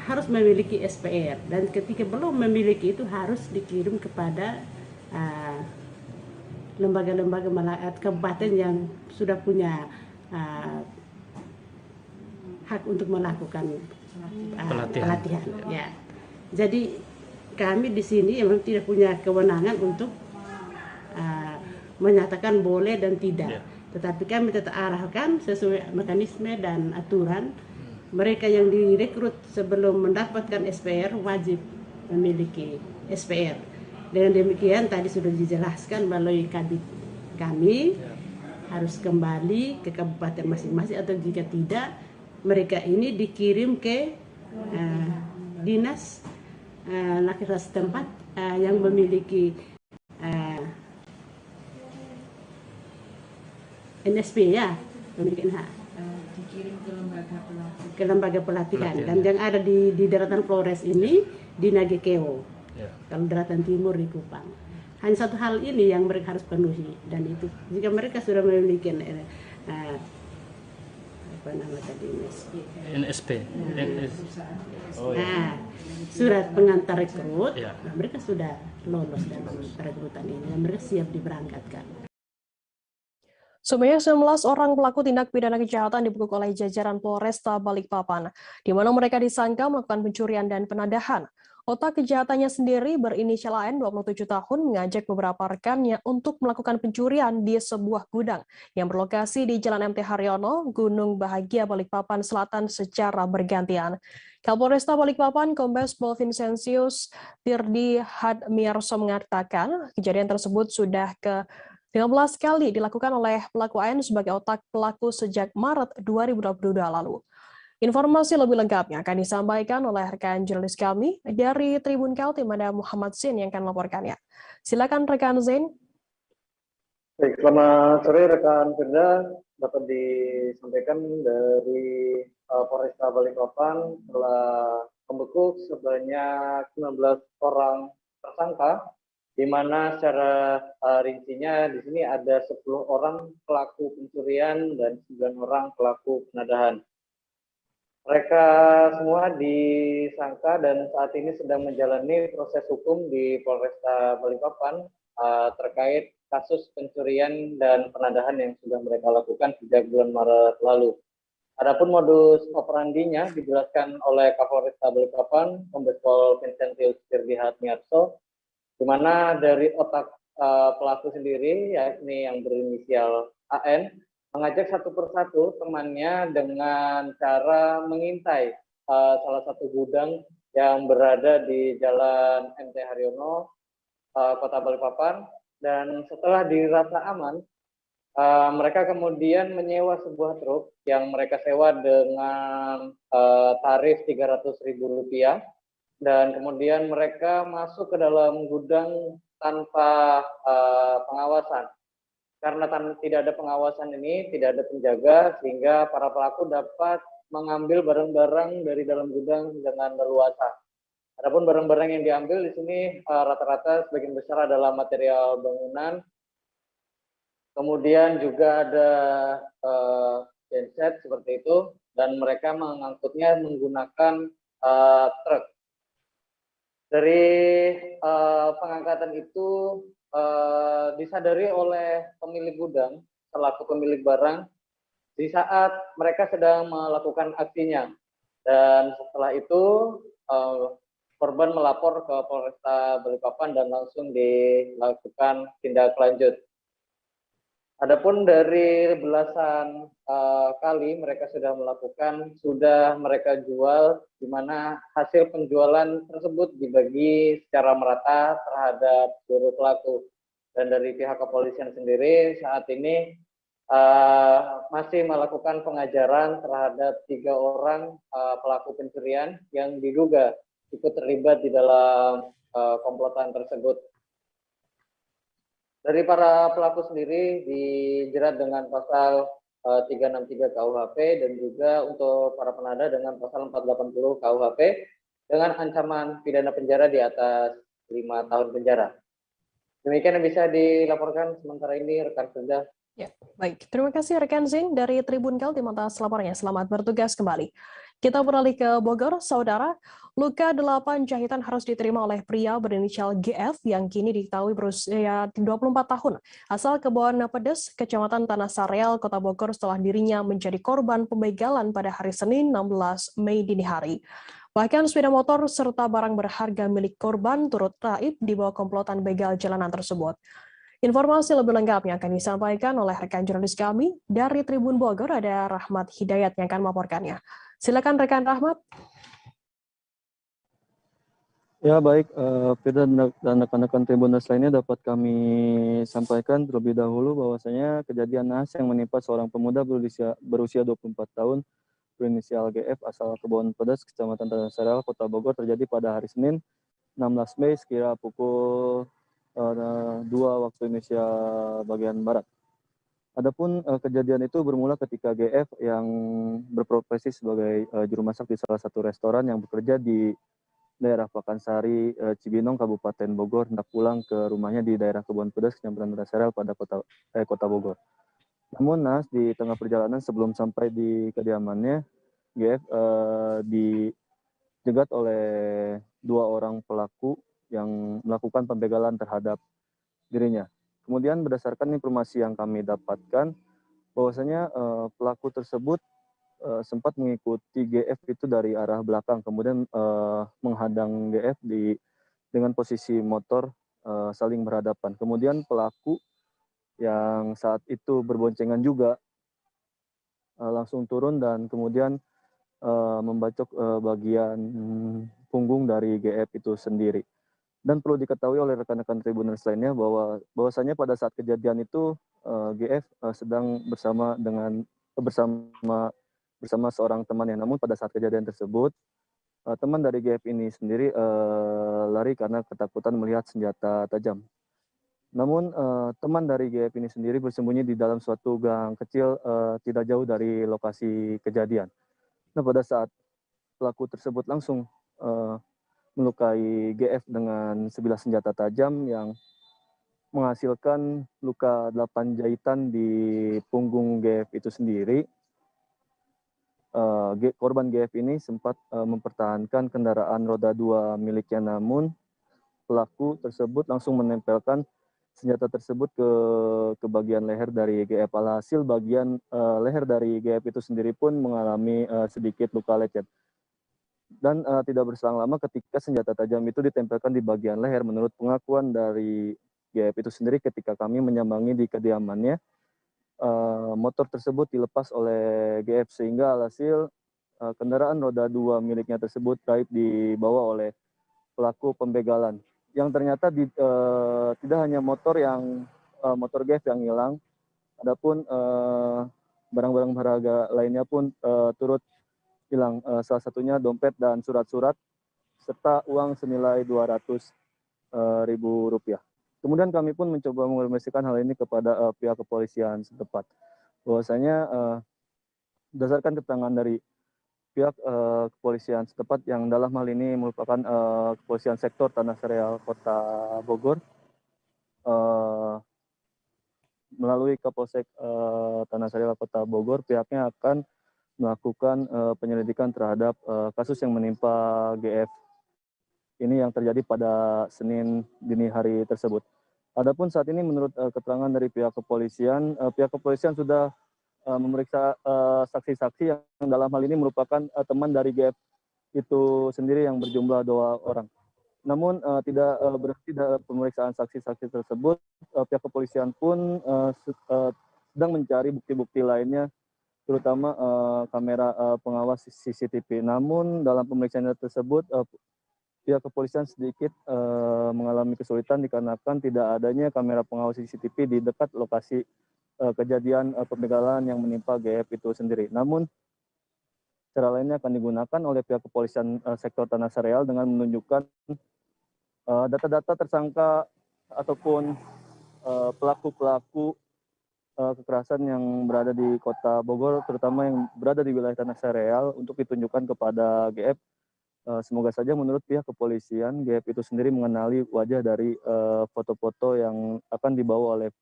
harus memiliki SPR, dan ketika belum memiliki itu harus dikirim kepada lembaga-lembaga kabupaten yang sudah punya hak untuk melakukan pelatihan. Ya. Jadi kami di sini memang tidak punya kewenangan untuk menyatakan boleh dan tidak. Tetapi kami tetap arahkan sesuai mekanisme dan aturan. Mereka yang direkrut sebelum mendapatkan SPR wajib memiliki SPR. Dengan demikian tadi sudah dijelaskan melalui kadit kami harus kembali ke kabupaten masing-masing, atau jika tidak mereka ini dikirim ke dinas nakes setempat yang memiliki NSP ya, memiliki Dikirim ke lembaga pelatihan. Dan yang ada di daratan Flores ini di Nagekeo, kalau daratan timur di Kupang. Hanya satu hal ini yang mereka harus penuhi, dan itu jika mereka sudah memiliki apa nama tadi NSP. Surat pengantar rekrut, mereka sudah lolos dalam perekrutan ini dan mereka siap diberangkatkan. Sebanyak 19 orang pelaku tindak pidana kejahatan dibekuk oleh jajaran Polresta Balikpapan, di mana mereka disangka melakukan pencurian dan penadahan. Otak kejahatannya sendiri berinisial AN 27 tahun mengajak beberapa rekannya untuk melakukan pencurian di sebuah gudang yang berlokasi di Jalan MT Haryono, Gunung Bahagia, Balikpapan Selatan secara bergantian. Kapolresta Balikpapan Kombes Pol Vincentius Tirdi Hadmiarso mengatakan kejadian tersebut sudah ke 15 kali dilakukan oleh pelaku AN sebagai otak pelaku sejak Maret 2022 lalu. Informasi lebih lengkapnya akan disampaikan oleh rekan jurnalis kami dari Tribun Kaltim, ada Muhammad Zain yang akan melaporkannya. Silakan rekan Zain. Baik, selamat sore rekan Firda. Dapat disampaikan dari Polresta Balikpapan telah membekuk sebanyak 19 orang tersangka, di mana secara rincinya di sini ada 10 orang pelaku pencurian dan 9 orang pelaku penadahan. Mereka semua disangka dan saat ini sedang menjalani proses hukum di Polresta Balikpapan terkait kasus pencurian dan penadahan yang sudah mereka lakukan sejak bulan Maret lalu. Adapun modus operandinya dijelaskan oleh Kapolresta Balikpapan, Kombes Pol Vincentius Tirdi Hadmiarso, di mana dari otak pelaku sendiri, yakni yang berinisial AN, mengajak satu persatu temannya dengan cara mengintai salah satu gudang yang berada di Jalan MT Haryono, Kota Balikpapan, dan setelah dirasa aman, mereka kemudian menyewa sebuah truk yang mereka sewa dengan tarif Rp300.000, dan kemudian mereka masuk ke dalam gudang tanpa pengawasan. Karena tidak ada pengawasan ini, tidak ada penjaga, sehingga para pelaku dapat mengambil barang-barang dari dalam gudang dengan leluasa. Adapun barang-barang yang diambil di sini rata-rata sebagian besar adalah material bangunan. Kemudian juga ada genset seperti itu, dan mereka mengangkutnya menggunakan truk. Dari pengangkatan itu disadari oleh pemilik gudang selaku pemilik barang di saat mereka sedang melakukan aksinya, dan setelah itu korban melapor ke Polresta Balikpapan dan langsung dilakukan tindak lanjut. Adapun dari belasan kali mereka sudah melakukan, sudah mereka jual, di mana hasil penjualan tersebut dibagi secara merata terhadap seluruh pelaku. Dan dari pihak kepolisian sendiri saat ini masih melakukan pengajaran terhadap 3 orang pelaku pencurian yang diduga ikut terlibat di dalam komplotan tersebut. Dari para pelaku sendiri dijerat dengan pasal 363 KUHP dan juga untuk para penada dengan pasal 480 KUHP dengan ancaman pidana penjara di atas 5 tahun penjara. Demikian yang bisa dilaporkan sementara ini rekan Firda. Ya, baik. Terima kasih rekan Zain dari Tribun Kaltim atas laporannya. Selamat bertugas kembali. Kita beralih ke Bogor, saudara. Luka 8 jahitan harus diterima oleh pria berinisial GF yang kini diketahui berusia 24 tahun. Asal Kebon Pedes, Kecamatan Tanah Sareal, Kota Bogor setelah dirinya menjadi korban pembegalan pada hari Senin 16 Mei dini hari. Bahkan sepeda motor serta barang berharga milik korban turut raib di bawah komplotan begal jalanan tersebut. Informasi lebih lengkapnya akan disampaikan oleh rekan jurnalis kami dari Tribun Bogor, ada Rahmat Hidayat yang akan melaporkannya. Silakan rekan Rahmat. Ya baik, Firda dan rekan-rekan Tribuners lainnya dapat kami sampaikan terlebih dahulu bahwasanya kejadian naas yang menimpa seorang pemuda berusia 24 tahun berinisial GF asal Kebon Pedes, Kecamatan Tanah Sareal, Kota Bogor terjadi pada hari Senin 16 Mei sekira pukul 2 waktu Indonesia bagian Barat. Adapun kejadian itu bermula ketika GF yang berprofesi sebagai juru masak di salah satu restoran yang bekerja di daerah Pakansari, Cibinong, Kabupaten Bogor, hendak pulang ke rumahnya di daerah Kebon Pedes, Kecamatan Tanah Sareal pada Kota Bogor. Namun naas di tengah perjalanan sebelum sampai di kediamannya, GF dijegat oleh 2 orang pelaku yang melakukan pembegalan terhadap dirinya. Kemudian berdasarkan informasi yang kami dapatkan, bahwasanya pelaku tersebut sempat mengikuti GF itu dari arah belakang, kemudian menghadang GF dengan posisi motor saling berhadapan. Kemudian pelaku yang saat itu berboncengan juga langsung turun dan kemudian membacok bagian punggung dari GF itu sendiri. Dan perlu diketahui oleh rekan-rekan Tribuners lainnya bahwasanya pada saat kejadian itu GF sedang bersama seorang temannya. Namun pada saat kejadian tersebut teman dari GF ini sendiri lari karena ketakutan melihat senjata tajam. Namun teman dari GF ini sendiri bersembunyi di dalam suatu gang kecil tidak jauh dari lokasi kejadian. Nah, pada saat pelaku tersebut langsung melukai GF dengan sebilah senjata tajam yang menghasilkan luka 8 jahitan di punggung GF itu sendiri. Korban GF ini sempat mempertahankan kendaraan roda 2 miliknya, namun pelaku tersebut langsung menempelkan senjata tersebut ke bagian leher dari GF. Alhasil bagian leher dari GF itu sendiri pun mengalami sedikit luka lecet. Dan tidak berselang lama ketika senjata tajam itu ditempelkan di bagian leher, menurut pengakuan dari GF itu sendiri ketika kami menyambangi di kediamannya, motor tersebut dilepas oleh GF sehingga alhasil kendaraan roda 2 miliknya tersebut raib dibawa oleh pelaku pembegalan. Yang ternyata tidak hanya motor GF yang hilang, adapun barang-barang berharga lainnya pun turut hilang, salah satunya dompet dan surat-surat serta uang senilai Rp200.000. Kemudian kami pun mencoba menginformasikan hal ini kepada pihak kepolisian setempat. Bahwasanya berdasarkan keterangan dari pihak kepolisian setempat yang dalam hal ini merupakan kepolisian sektor Tanah Sareal Kota Bogor, melalui Kapolsek Tanah Sareal Kota Bogor, pihaknya akan melakukan penyelidikan terhadap kasus yang menimpa GF ini yang terjadi pada Senin dini hari tersebut. Adapun saat ini menurut keterangan dari pihak kepolisian sudah memeriksa saksi-saksi yang dalam hal ini merupakan teman dari GF itu sendiri yang berjumlah 2 orang. Namun tidak berhenti dari pemeriksaan saksi-saksi tersebut, pihak kepolisian pun sedang mencari bukti-bukti lainnya, terutama kamera pengawas CCTV. Namun dalam pemeriksaan tersebut pihak kepolisian sedikit mengalami kesulitan dikarenakan tidak adanya kamera pengawas CCTV di dekat lokasi kejadian pembegalan yang menimpa GF itu sendiri. Namun cara lainnya akan digunakan oleh pihak kepolisian sektor Tanah Sareal dengan menunjukkan data-data tersangka ataupun pelaku-pelaku kekerasan yang berada di Kota Bogor, terutama yang berada di wilayah Tanah Sareal, untuk ditunjukkan kepada GF. Semoga saja menurut pihak kepolisian, GF itu sendiri mengenali wajah dari foto-foto yang akan dibawa oleh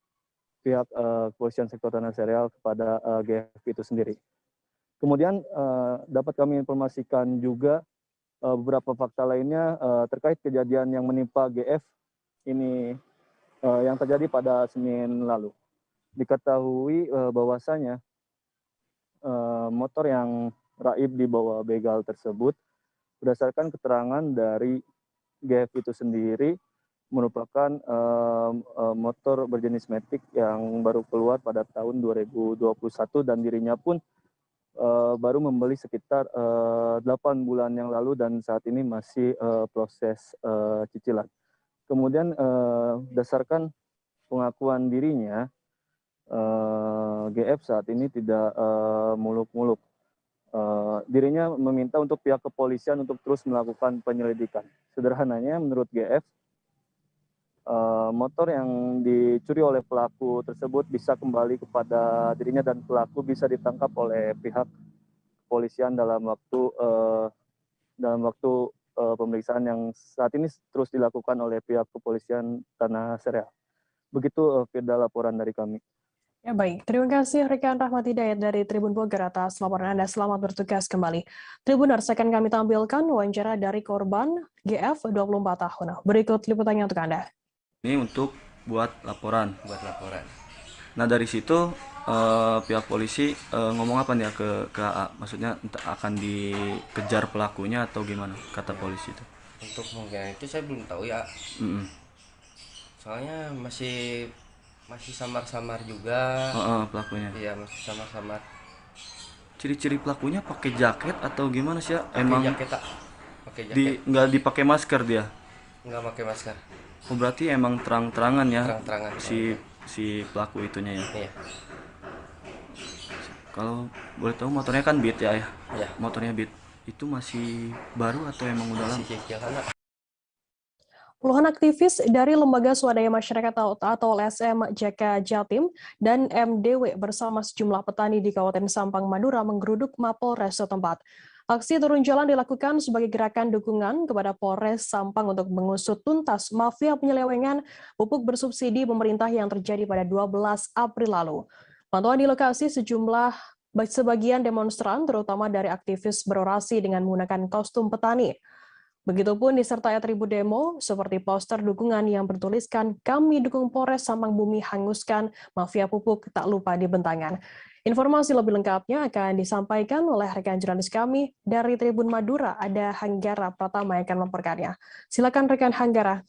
pihak kepolisian sektor Tanah Sareal kepada GF itu sendiri. Kemudian dapat kami informasikan juga beberapa fakta lainnya terkait kejadian yang menimpa GF ini yang terjadi pada Senin lalu. Diketahui bahwasanya motor yang raib di bawah begal tersebut berdasarkan keterangan dari GF itu sendiri merupakan motor berjenis Matic yang baru keluar pada tahun 2021 dan dirinya pun baru membeli sekitar 8 bulan yang lalu dan saat ini masih proses cicilan. Kemudian berdasarkan pengakuan dirinya, GF saat ini tidak muluk-muluk. Dirinya meminta untuk pihak kepolisian untuk terus melakukan penyelidikan. Sederhananya menurut GF, motor yang dicuri oleh pelaku tersebut bisa kembali kepada dirinya dan pelaku bisa ditangkap oleh pihak kepolisian dalam waktu pemeriksaan yang saat ini terus dilakukan oleh pihak kepolisian Tanah Sereal. Begitu Firda laporan dari kami. Ya baik, terima kasih rekan Rahmat Hidayat dari Tribun Bogor atas laporan Anda. Selamat bertugas kembali. Tribuners, akan kami tampilkan wawancara dari korban GF 24 tahun. Berikut liputannya untuk Anda. Ini untuk buat laporan. Nah dari situ pihak polisi ngomong apa nih ya ke AA? Maksudnya akan dikejar pelakunya atau gimana kata polisi itu? Untuk kemungkinan itu saya belum tahu ya. Soalnya masih samar-samar juga. Pelakunya. Iya, masih samar-samar. Ciri-ciri pelakunya pakai jaket atau gimana sih ya? Pakai jaket, tak? Pakai jaket. Nggak dipakai masker dia? Nggak pakai masker. Oh, berarti emang terang-terangan ya? Terang-terangan. Si pelaku itunya ya? Iya. Kalau boleh tahu motornya kan Beat ya? Iya. Motornya Beat. Itu masih baru atau emang udah lama? Puluhan aktivis dari Lembaga Swadaya Masyarakat atau LSM JK Jatim dan MDW bersama sejumlah petani di Kabupaten Sampang, Madura menggeruduk Mapolres setempat. Aksi turun jalan dilakukan sebagai gerakan dukungan kepada Polres Sampang untuk mengusut tuntas mafia penyelewengan pupuk bersubsidi pemerintah yang terjadi pada 12 April lalu. Pantauan di lokasi sebagian demonstran, terutama dari aktivis berorasi dengan menggunakan kostum petani. Begitupun disertai atribut demo seperti poster dukungan yang bertuliskan "Kami dukung Polres Sampang Bumi hanguskan mafia pupuk tak lupa dibentangan". Informasi lebih lengkapnya akan disampaikan oleh rekan jurnalis kami dari Tribun Madura, ada Hanggara Pratama yang akan melaporkannya. Silakan rekan Hanggara.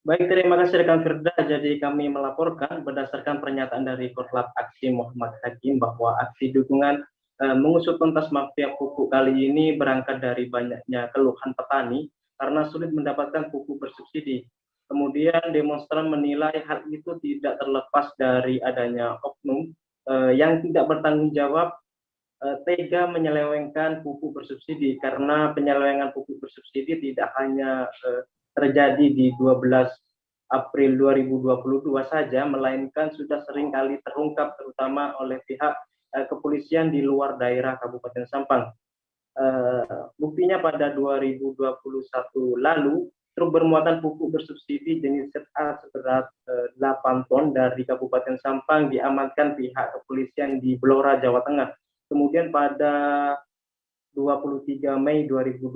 Baik, terima kasih rekan Firda. Jadi kami melaporkan berdasarkan pernyataan dari Korlap Aksi Muhammad Hakim bahwa aksi dukungan mengusut tuntas mafia pupuk kali ini berangkat dari banyaknya keluhan petani karena sulit mendapatkan pupuk bersubsidi. Kemudian demonstran menilai hal itu tidak terlepas dari adanya oknum yang tidak bertanggung jawab tega menyelewengkan pupuk bersubsidi, karena penyelewengan pupuk bersubsidi tidak hanya terjadi di 12 April 2022 saja, melainkan sudah sering kali terungkap terutama oleh pihak kepolisian di luar daerah Kabupaten Sampang. Buktinya pada 2021 lalu, truk bermuatan pupuk bersubsidi jenis ZA seberat 8 ton dari Kabupaten Sampang diamankan pihak kepolisian di Blora, Jawa Tengah. Kemudian pada 23 Mei 2022,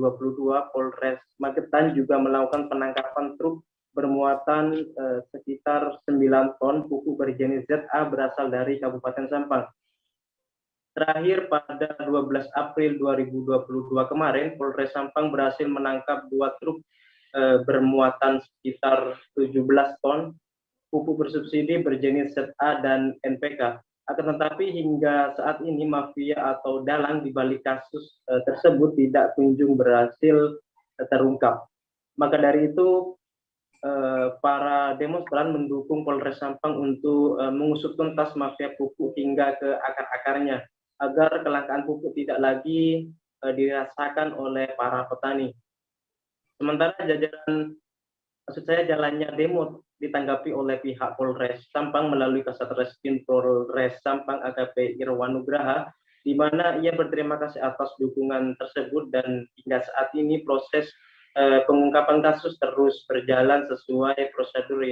Polres Magetan juga melakukan penangkapan truk bermuatan sekitar 9 ton pupuk berjenis ZA berasal dari Kabupaten Sampang. Terakhir pada 12 April 2022 kemarin, Polres Sampang berhasil menangkap 2 truk bermuatan sekitar 17 ton pupuk bersubsidi berjenis ZA dan NPK. Akan tetapi hingga saat ini mafia atau dalang di balik kasus tersebut tidak kunjung berhasil terungkap. Maka dari itu para demonstran mendukung Polres Sampang untuk mengusut tuntas mafia pupuk hingga ke akar-akarnya, agar kelangkaan pupuk tidak lagi dirasakan oleh para petani. Sementara jalannya demo ditanggapi oleh pihak Polres Sampang melalui Kasat Reskrim Polres Sampang AKP Irwan Nugraha, di mana ia berterima kasih atas dukungan tersebut dan hingga saat ini proses pengungkapan kasus terus berjalan sesuai prosedur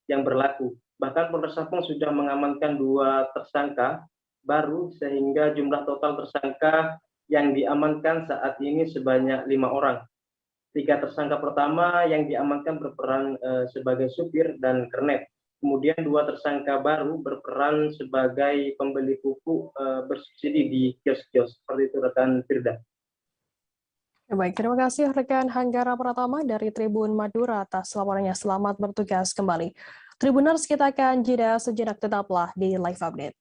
yang berlaku. Bahkan Polres Sampang sudah mengamankan 2 tersangka baru sehingga jumlah total tersangka yang diamankan saat ini sebanyak 5 orang. 3 tersangka pertama yang diamankan berperan sebagai supir dan kernet. Kemudian 2 tersangka baru berperan sebagai pembeli pupuk bersubsidi di kios-kios. Seperti itu rekan Firda. Ya, baik, terima kasih rekan Hanggara Pratama dari Tribun Madura atas laporannya. Selamat bertugas kembali. Tribuners, kita akan jeda sejenak, tetaplah di Live Update.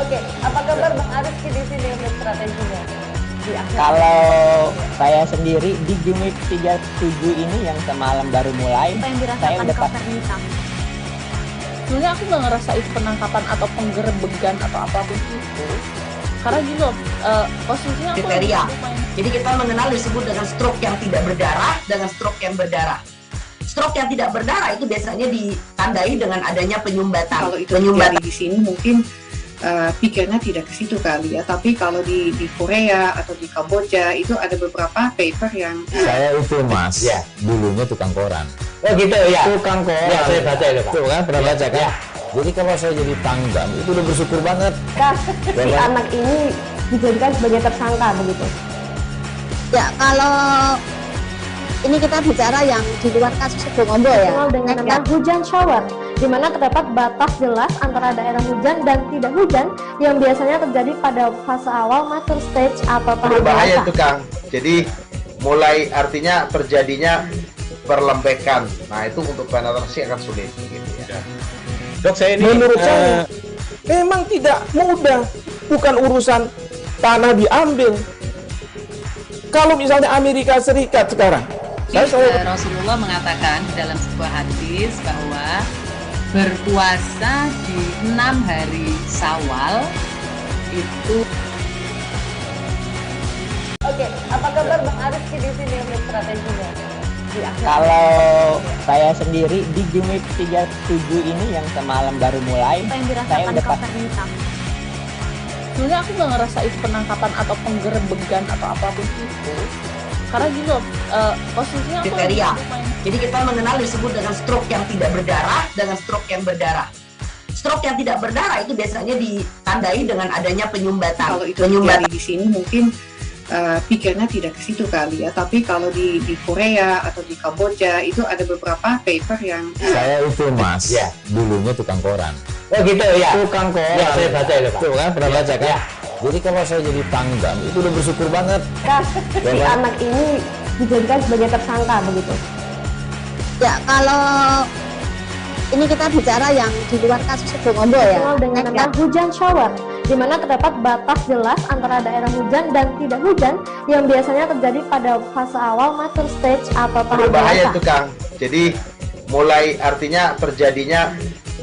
Oke, apa kabar Bang Ariski di sini untuk strateginya? Kalau saya sendiri di game week 37 ini yang semalam baru mulai, saya udah sebenarnya aku nggak ngerasa itu penangkapan atau penggerebegan atau apapun itu, karena gitu posisinya aku kriteria. Jadi kita mengenal disebut dengan stroke yang tidak berdarah dengan stroke yang berdarah. Stroke yang tidak berdarah itu biasanya ditandai dengan adanya penyumbatan. Kalau itu terjadi di sini mungkin pikirnya tidak ke situ kali ya, tapi kalau di Korea atau di Kamboja itu ada beberapa paper yang saya itu mas, ya dulunya tukang koran. Oh gitu ya. Tukang koran. Ya saya baca itu Pak. Tuh kan pernah baca kan? Ya. Jadi kalau saya jadi tanggam itu udah bersyukur banget. Si anak ini dijadikan sebagai tersangka begitu. Ya kalau ini kita bicara yang di luar kasus Situbondo ya. Dengan nama hujan shower, di mana terdapat batas jelas antara daerah hujan dan tidak hujan yang biasanya terjadi pada fase awal mature stage atau tahap berbahaya dewasa. itu Kang. Jadi mulai artinya terjadinya perlembekan. Nah itu untuk penetrasi akan sulit. Gitu ya. Dok, saya ini menurut saya memang tidak mudah, bukan urusan tanah diambil. Kalau misalnya Amerika Serikat sekarang, Rasulullah mengatakan dalam sebuah hadis bahwa berpuasa di 6 hari Syawal itu. Oke, apa kabar Bang Ariski di sini untuk strateginya? Kalau saya sendiri di game week 37 ini yang semalam baru mulai, saya udah sebenarnya aku nggak ngerasa itu penangkapan atau penggerebegan atau apapun itu, karena gitu posisinya aku kriteria. Jadi kita mengenal disebut dengan stroke yang tidak berdarah dengan stroke yang berdarah. Stroke yang tidak berdarah itu biasanya ditandai dengan adanya penyumbatan. Kalau itu terjadi di sini mungkin pikirnya tidak ke situ kali ya, tapi kalau di Korea atau di Kamboja itu ada beberapa paper yang saya itu mas, ya dulunya tukang koran. Oh gitu ya. Tukang koran. Ya saya baca itu Pak. Tuh kan pernah baca kan? Ya. Jadi kalau saya jadi tanggam itu udah bersyukur banget. Si anak ini dijadikan sebagai tersangka begitu. Ya kalau ini kita bicara yang di luar kasus Situbondo ya. Dengan nama hujan shower, di mana terdapat batas jelas antara daerah hujan dan tidak hujan yang biasanya terjadi pada fase awal mature stage atau tahap berbahaya dewasa. itu Kang. Jadi mulai artinya terjadinya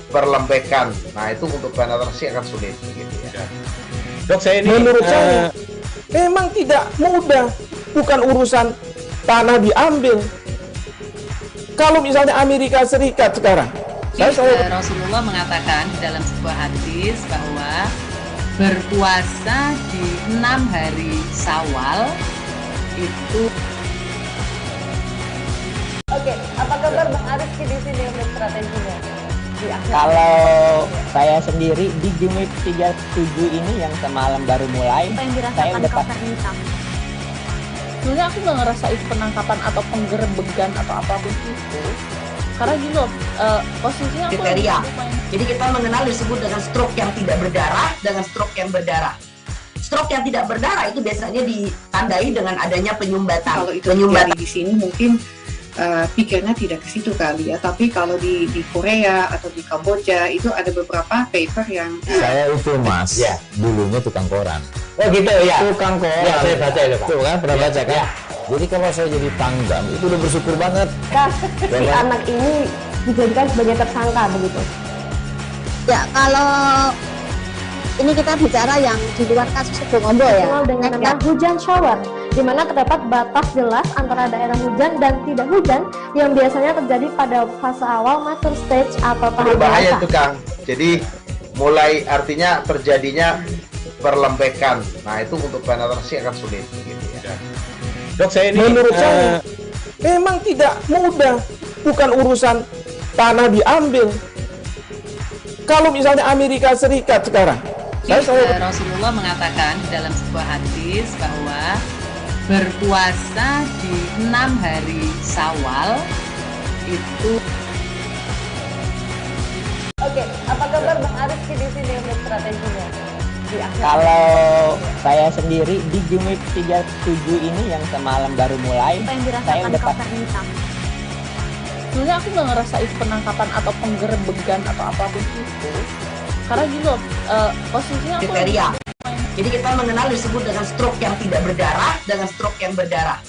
perlembekan. Nah itu untuk penetrasi akan sulit. Gitu ya. Dok, saya ini menurut saya memang tidak mudah, bukan urusan tanah diambil. Kalau misalnya Amerika Serikat sekarang, Rasulullah mengatakan dalam sebuah hadis bahwa berpuasa di 6 hari Syawal itu. Oke, apa kabar Bang Ariski di sini untuk strateginya? Kalau saya sendiri di game week 37 ini yang semalam baru mulai, saya udah sebenarnya aku nggak ngerasa itu penangkapan atau penggerebegan atau apapun itu, karena gitu posisinya aku kriteria. Jadi kita mengenal disebut dengan stroke yang tidak berdarah dengan stroke yang berdarah. Stroke yang tidak berdarah itu biasanya ditandai dengan adanya penyumbatan. Kalau itu terjadi di sini mungkin pikirnya tidak ke situ kali ya, tapi kalau di Korea atau di Kamboja itu ada beberapa paper yang saya itu mas, ya dulunya tukang koran. Oh gitu ya. Tukang koran. Ya saya baca itu Pak. Tuh kan pernah baca kan? Ya. Jadi kalau saya jadi tanggam itu udah bersyukur banget. Si anak ini dijadikan sebagai tersangka begitu. Ya kalau ini kita bicara yang di luar kasus Situbondo ya. Dengan nama hujan shower, di mana terdapat batas jelas antara daerah hujan dan tidak hujan yang biasanya terjadi pada fase awal mature stage atau tahap Berbahaya dewasa. itu Kang. Jadi mulai artinya terjadinya perlembekan. Nah itu untuk penetrasi akan sulit. Gitu ya. Dok, saya ini menurut saya memang tidak mudah, bukan urusan tanah diambil. Kalau misalnya Amerika Serikat sekarang, Rasulullah mengatakan di dalam sebuah hadis bahwa berpuasa di 6 hari Syawal itu. Oke, apa kabar Bang Arif di sini untuk strateginya? Kalau saya sendiri di Game Week 37 ini yang semalam baru mulai, saya udah pas. Sebenarnya aku nggak ngerasain penangkapan atau penggerebegan atau apapun itu, karena gini loh, posisinya aku Kriteria. Jadi kita mengenal disebut dengan stroke yang tidak berdarah dengan stroke yang berdarah.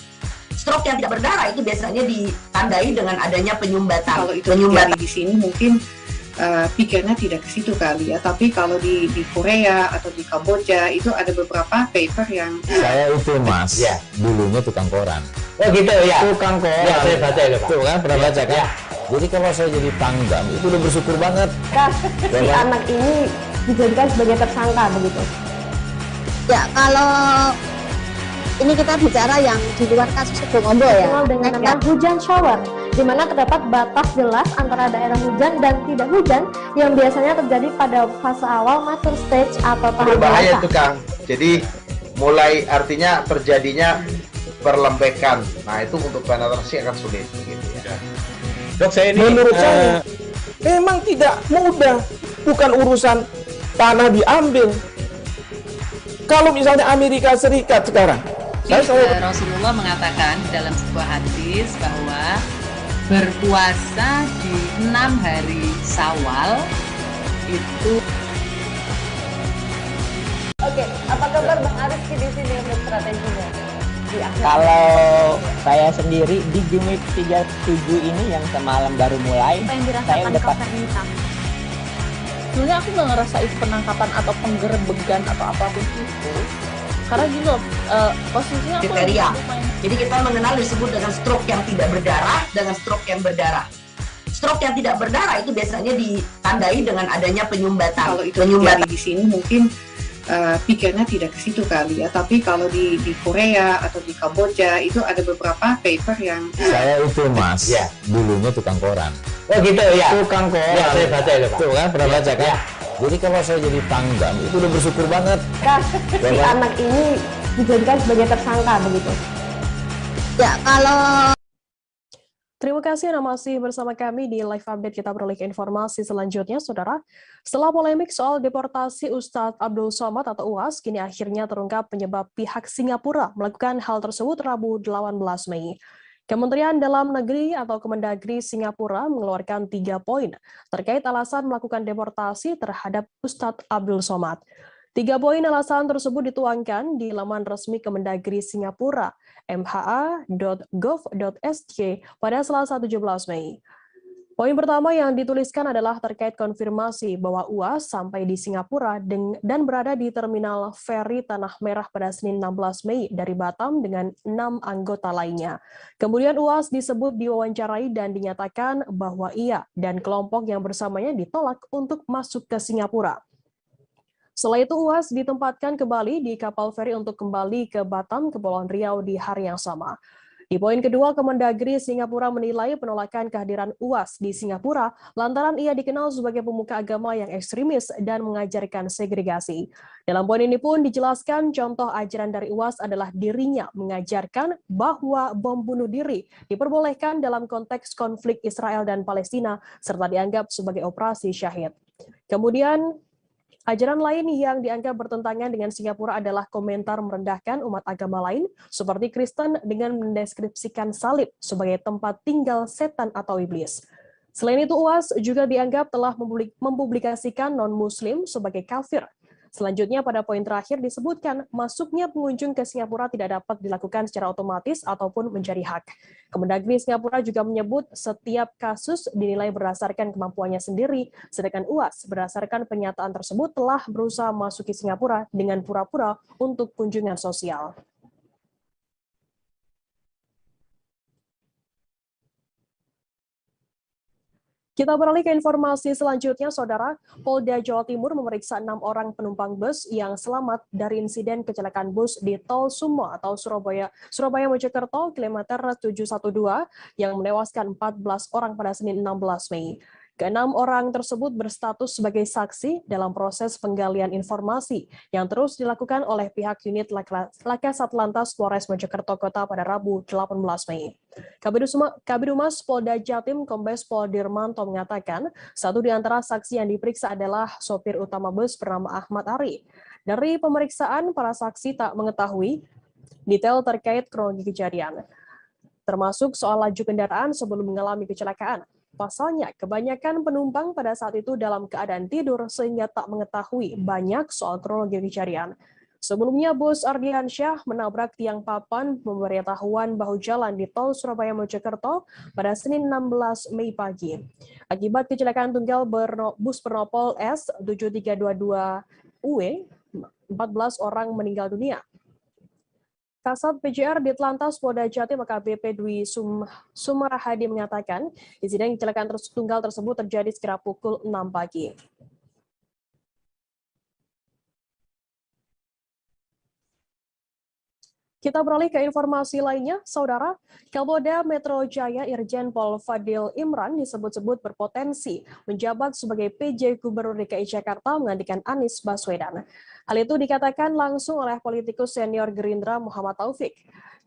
Stroke yang tidak berdarah itu biasanya ditandai dengan adanya penyumbatan. Kalau itu terjadi di sini mungkin pikirnya tidak ke situ kali ya, tapi kalau di Korea atau di Kamboja itu ada beberapa paper yang Saya itu Mas, dulunya tukang koran. Oh gitu ya. Tukang koran. Ya, saya baca itu Pak. Tuh kan, pernah baca kan? Jadi kalau saya jadi pangdam itu udah bersyukur banget. Si anak ini dijadikan sebagai tersangka begitu. Ya, kalau ini kita bicara yang di luar kasus Sebongombo ya. Dengan nama hujan shower, di mana terdapat batas jelas antara daerah hujan dan tidak hujan yang biasanya terjadi pada fase awal mature stage atau tahap Berbahaya dewasa. itu Kang. Jadi mulai artinya terjadinya perlembekan. Nah itu untuk penetrasi akan sulit. Gitu ya. Dok, saya ini menurut saya memang tidak mudah, bukan urusan tanah diambil. Kalau misalnya Amerika Serikat sekarang, Rasulullah mengatakan di dalam sebuah hadis bahwa berpuasa di 6 hari Syawal itu. Oke, apa kabar Bang Arif di sini untuk strateginya? Kalau saya sendiri di Game Week 37 ini yang semalam baru mulai, saya udah pas. Sebenarnya aku nggak ngerasain penangkapan atau penggerebegan atau apapun itu, karena gini loh, posisinya aku Kriteria. Jadi kita mengenal disebut dengan stroke yang tidak berdarah dengan stroke yang berdarah. Stroke yang tidak berdarah itu biasanya ditandai dengan adanya penyumbatan. Kalau itu terjadi di sini mungkin pikirnya tidak ke situ kali ya, tapi kalau di Korea atau di Kamboja itu ada beberapa paper yang Saya itu Mas, dulunya tukang koran. Oh gitu ya. Tukang koran. Ya, saya baca itu Pak. Tuh kan, pernah baca kan? Jadi kalau saya jadi pangdam itu udah bersyukur banget. Si anak ini dijadikan sebagai tersangka begitu. Ya, kalau Terima kasih Anda masih bersama kami di Live Update. Kita beralih ke informasi selanjutnya, Saudara. Setelah polemik soal deportasi Ustadz Abdul Somad atau UAS, kini akhirnya terungkap penyebab pihak Singapura melakukan hal tersebut Rabu 18 Mei. Kementerian Dalam Negeri atau Kemendagri Singapura mengeluarkan 3 poin terkait alasan melakukan deportasi terhadap Ustadz Abdul Somad. 3 poin alasan tersebut dituangkan di laman resmi Kemendagri Singapura, mha.gov.sg pada Selasa 17 Mei. Poin pertama yang dituliskan adalah terkait konfirmasi bahwa UAS sampai di Singapura dan berada di Terminal Feri Tanah Merah pada Senin 16 Mei dari Batam dengan 6 anggota lainnya. Kemudian UAS disebut diwawancarai dan dinyatakan bahwa ia dan kelompok yang bersamanya ditolak untuk masuk ke Singapura. Setelah itu UAS ditempatkan kembali di kapal feri untuk kembali ke Batam, Kepulauan Riau di hari yang sama. Di poin kedua, Kemendagri Singapura menilai penolakan kehadiran UAS di Singapura lantaran ia dikenal sebagai pemuka agama yang ekstremis dan mengajarkan segregasi. Dalam poin ini pun dijelaskan contoh ajaran dari UAS adalah dirinya mengajarkan bahwa bom bunuh diri diperbolehkan dalam konteks konflik Israel dan Palestina serta dianggap sebagai operasi syahid. Kemudian, ajaran lain yang dianggap bertentangan dengan Singapura adalah komentar merendahkan umat agama lain, seperti Kristen dengan mendeskripsikan salib sebagai tempat tinggal setan atau iblis. Selain itu, UAS juga dianggap telah mempublikasikan non-Muslim sebagai kafir. Selanjutnya, pada poin terakhir disebutkan masuknya pengunjung ke Singapura tidak dapat dilakukan secara otomatis ataupun menjadi hak. Kemendagri Singapura juga menyebut setiap kasus dinilai berdasarkan kemampuannya sendiri, sedangkan UAS berdasarkan pernyataan tersebut telah berusaha masuki Singapura dengan pura-pura untuk kunjungan sosial. Kita beralih ke informasi selanjutnya, Saudara. Polda Jawa Timur memeriksa 6 orang penumpang bus yang selamat dari insiden kecelakaan bus di Tol Sumo atau Surabaya Mojokerto kilometer 712 yang menewaskan 14 orang pada Senin 16 Mei. Keenam orang tersebut berstatus sebagai saksi dalam proses penggalian informasi yang terus dilakukan oleh pihak unit Laka Satlantas Polres Mojokerto Kota pada Rabu 18 Mei. Kabid Humas Polda Jatim Kombes Pol Dirmanto mengatakan satu di antara saksi yang diperiksa adalah sopir utama bus bernama Ahmad Ari. Dari pemeriksaan, para saksi tak mengetahui detail terkait kronologi kejadian, termasuk soal laju kendaraan sebelum mengalami kecelakaan. Pasalnya, kebanyakan penumpang pada saat itu dalam keadaan tidur sehingga tak mengetahui banyak soal kronologi kejadian. Sebelumnya, bus Ardiansyah menabrak tiang papan pemberitahuan bahu jalan di Tol Surabaya Mojokerto pada Senin 16 Mei pagi. Akibat kecelakaan tunggal bus bernopol S7322UW, 14 orang meninggal dunia. Kasat PJR Ditlantas Polda Jatim AKBP Dwi Sumarahadi mengatakan, insiden kecelakaan tunggal tersebut terjadi sekira pukul 6 pagi. Kita beralih ke informasi lainnya, Saudara. Kapolda Metro Jaya Irjen Pol Fadil Imran disebut-sebut berpotensi menjabat sebagai PJ Gubernur DKI Jakarta menggantikan Anies Baswedan. Hal itu dikatakan langsung oleh politikus senior Gerindra Muhammad Taufik.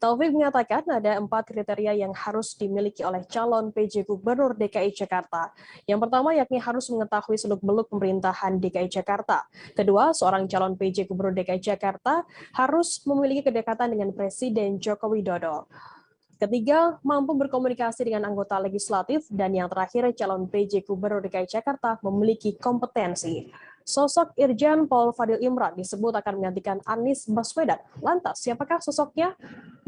Taufik mengatakan ada 4 kriteria yang harus dimiliki oleh calon PJ Gubernur DKI Jakarta. Yang pertama yakni harus mengetahui seluk-beluk pemerintahan DKI Jakarta. Kedua, seorang calon PJ Gubernur DKI Jakarta harus memiliki kedekatan dengan Presiden Joko Widodo. Ketiga, mampu berkomunikasi dengan anggota legislatif. Dan yang terakhir, calon PJ Gubernur DKI Jakarta memiliki kompetensi. Sosok Irjen Pol Fadil Imran disebut akan menggantikan Anies Baswedan. Lantas, siapakah sosoknya?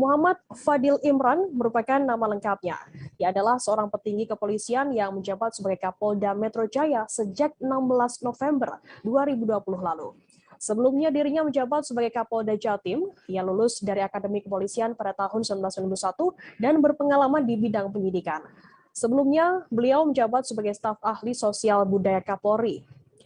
Muhammad Fadil Imran merupakan nama lengkapnya. Ia adalah seorang petinggi kepolisian yang menjabat sebagai Kapolda Metro Jaya sejak 16 November 2020 lalu. Sebelumnya dirinya menjabat sebagai Kapolda Jatim. Ia lulus dari Akademi Kepolisian pada tahun 1991 dan berpengalaman di bidang penyidikan. Sebelumnya, beliau menjabat sebagai staf ahli sosial budaya Kapolri.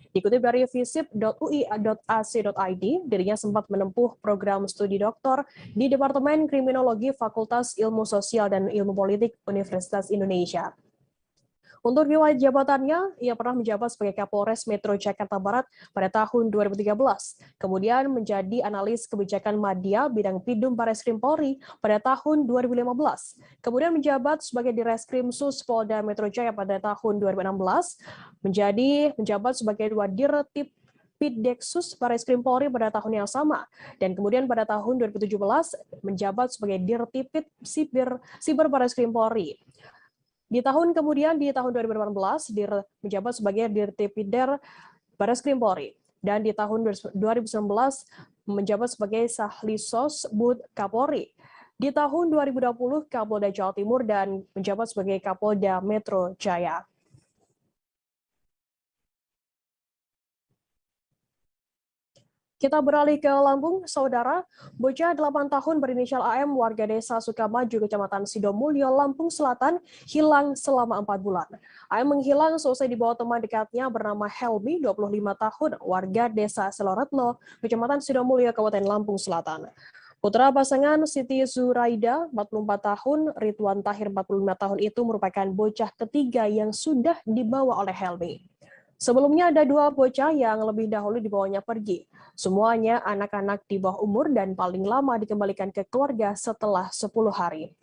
Dikutip dari visip.ui.ac.id, dirinya sempat menempuh program studi doktor di Departemen Kriminologi Fakultas Ilmu Sosial dan Ilmu Politik Universitas Indonesia. Untuk riwayat jabatannya, ia pernah menjabat sebagai Kapolres Metro Jakarta Barat pada tahun 2013, kemudian menjadi analis kebijakan media bidang Pidum Bareskrim Polri pada tahun 2015, kemudian menjabat sebagai Direskrim Sus Polda Metro Jaya pada tahun 2016, menjabat sebagai Wadirtip Pideksus Bareskrim Polri pada tahun yang sama, dan kemudian pada tahun 2017 menjabat sebagai Dirtipid Siber Bareskrim Polri. Di tahun 2018, menjabat sebagai Dirtipidder Bareskrim Polri. Dan di tahun 2019, menjabat sebagai Sahlisos Bud Kapolri. Di tahun 2020, Kapolda Jawa Timur dan menjabat sebagai Kapolda Metro Jaya. Kita beralih ke Lampung, Saudara. Bocah 8 tahun berinisial AM warga desa Sukamaju, Kecamatan Sidomulyo, Lampung Selatan, hilang selama 4 bulan. AM menghilang selesai dibawa teman dekatnya bernama Helmi, 25 tahun, warga desa Seloretno, Kecamatan Sidomulyo, Kabupaten Lampung Selatan. Putra pasangan Siti Zuraida, 44 tahun, Ridwan Tahir, 45 tahun itu merupakan bocah ketiga yang sudah dibawa oleh Helmi. Sebelumnya ada 2 bocah yang lebih dahulu dibawanya pergi. Semuanya anak-anak di bawah umur dan paling lama dikembalikan ke keluarga setelah 10 hari.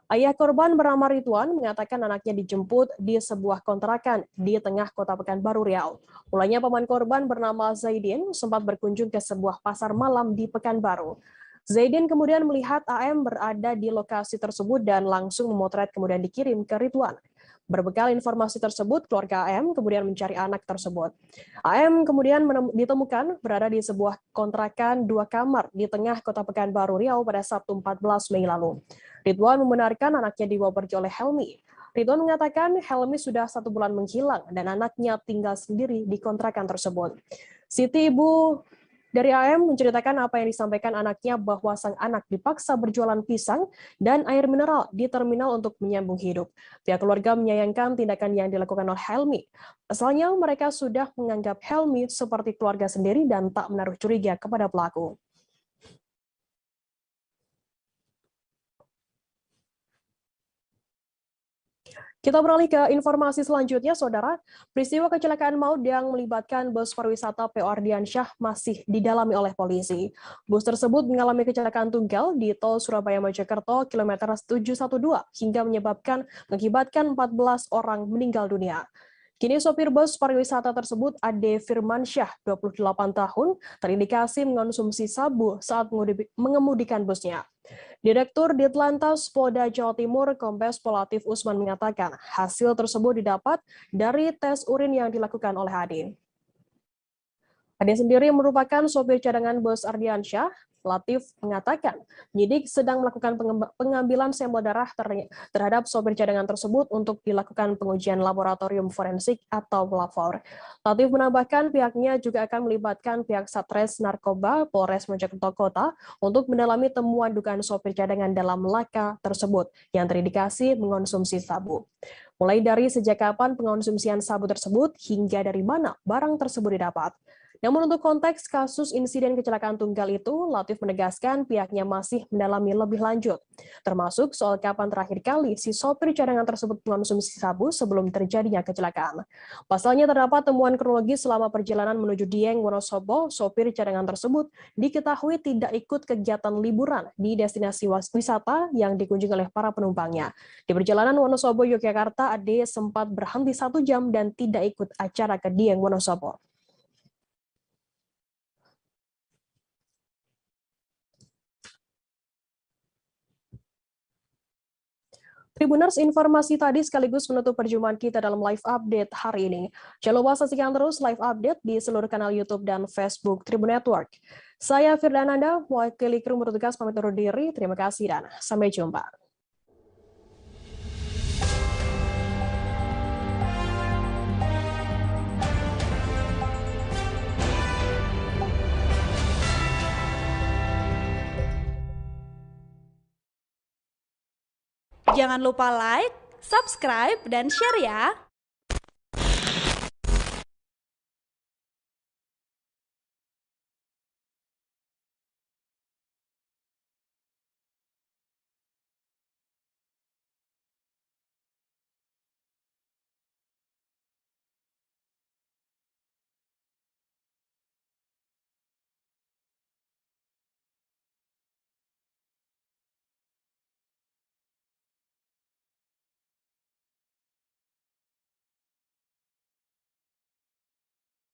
Ayah korban bernama Ridwan mengatakan anaknya dijemput di sebuah kontrakan di tengah kota Pekanbaru, Riau. Mulanya paman korban bernama Zaidin sempat berkunjung ke sebuah pasar malam di Pekanbaru. Zaidin kemudian melihat AM berada di lokasi tersebut dan langsung memotret kemudian dikirim ke Ridwan. Berbekal informasi tersebut, keluarga AM kemudian mencari anak tersebut. AM kemudian ditemukan berada di sebuah kontrakan 2 kamar di tengah kota Pekanbaru, Riau pada Sabtu 14 Mei lalu. Ridwan membenarkan anaknya dibawa pergi oleh Helmi. Ridwan mengatakan Helmi sudah 1 bulan menghilang dan anaknya tinggal sendiri di kontrakan tersebut. Siti Ibu Dari AM menceritakan apa yang disampaikan anaknya bahwa sang anak dipaksa berjualan pisang dan air mineral di terminal untuk menyambung hidup. Pihak keluarga menyayangkan tindakan yang dilakukan oleh Helmi. Asalnya mereka sudah menganggap Helmi seperti keluarga sendiri dan tak menaruh curiga kepada pelaku. Kita beralih ke informasi selanjutnya, Saudara. Peristiwa kecelakaan maut yang melibatkan bus pariwisata PO Ardiansyah masih didalami oleh polisi. Bus tersebut mengalami kecelakaan tunggal di tol Surabaya-Mojokerto kilometer 712 hingga mengakibatkan 14 orang meninggal dunia. Kini sopir bus pariwisata tersebut Ade Firmansyah, 28 tahun, terindikasi mengonsumsi sabu saat mengemudikan busnya. Direktur Ditlantas Polda Jawa Timur Kombes Pol Latif Usman mengatakan hasil tersebut didapat dari tes urin yang dilakukan oleh Ade. Ade sendiri merupakan sopir cadangan bus Ardiansyah. Latif mengatakan penyidik sedang melakukan pengambilan sampel darah terhadap sopir cadangan tersebut untuk dilakukan pengujian laboratorium forensik atau lapor. Latif menambahkan pihaknya juga akan melibatkan pihak Satres Narkoba Polres Mojokerto Kota untuk mendalami temuan dugaan sopir cadangan dalam laka tersebut yang terindikasi mengonsumsi sabu. Mulai dari sejak kapan pengonsumsian sabu tersebut hingga dari mana barang tersebut didapat. Namun untuk konteks kasus insiden kecelakaan tunggal itu, Latif menegaskan pihaknya masih mendalami lebih lanjut, termasuk soal kapan terakhir kali si sopir cadangan tersebut mengonsumsi sabu sebelum terjadinya kecelakaan. Pasalnya terdapat temuan kronologis selama perjalanan menuju Dieng, Wonosobo, sopir cadangan tersebut diketahui tidak ikut kegiatan liburan di destinasi wisata yang dikunjungi oleh para penumpangnya. Di perjalanan Wonosobo, Yogyakarta, Ade sempat berhenti 1 jam dan tidak ikut acara ke Dieng, Wonosobo. Tribuners, informasi tadi sekaligus menutup perjumpaan kita dalam live update hari ini. Jangan lupa saksikan terus live update di seluruh kanal YouTube dan Facebook Tribun Network. Saya Firdananda, mewakili kru bertugas pamit undur diri. Terima kasih dan sampai jumpa. Jangan lupa like, subscribe, dan share ya!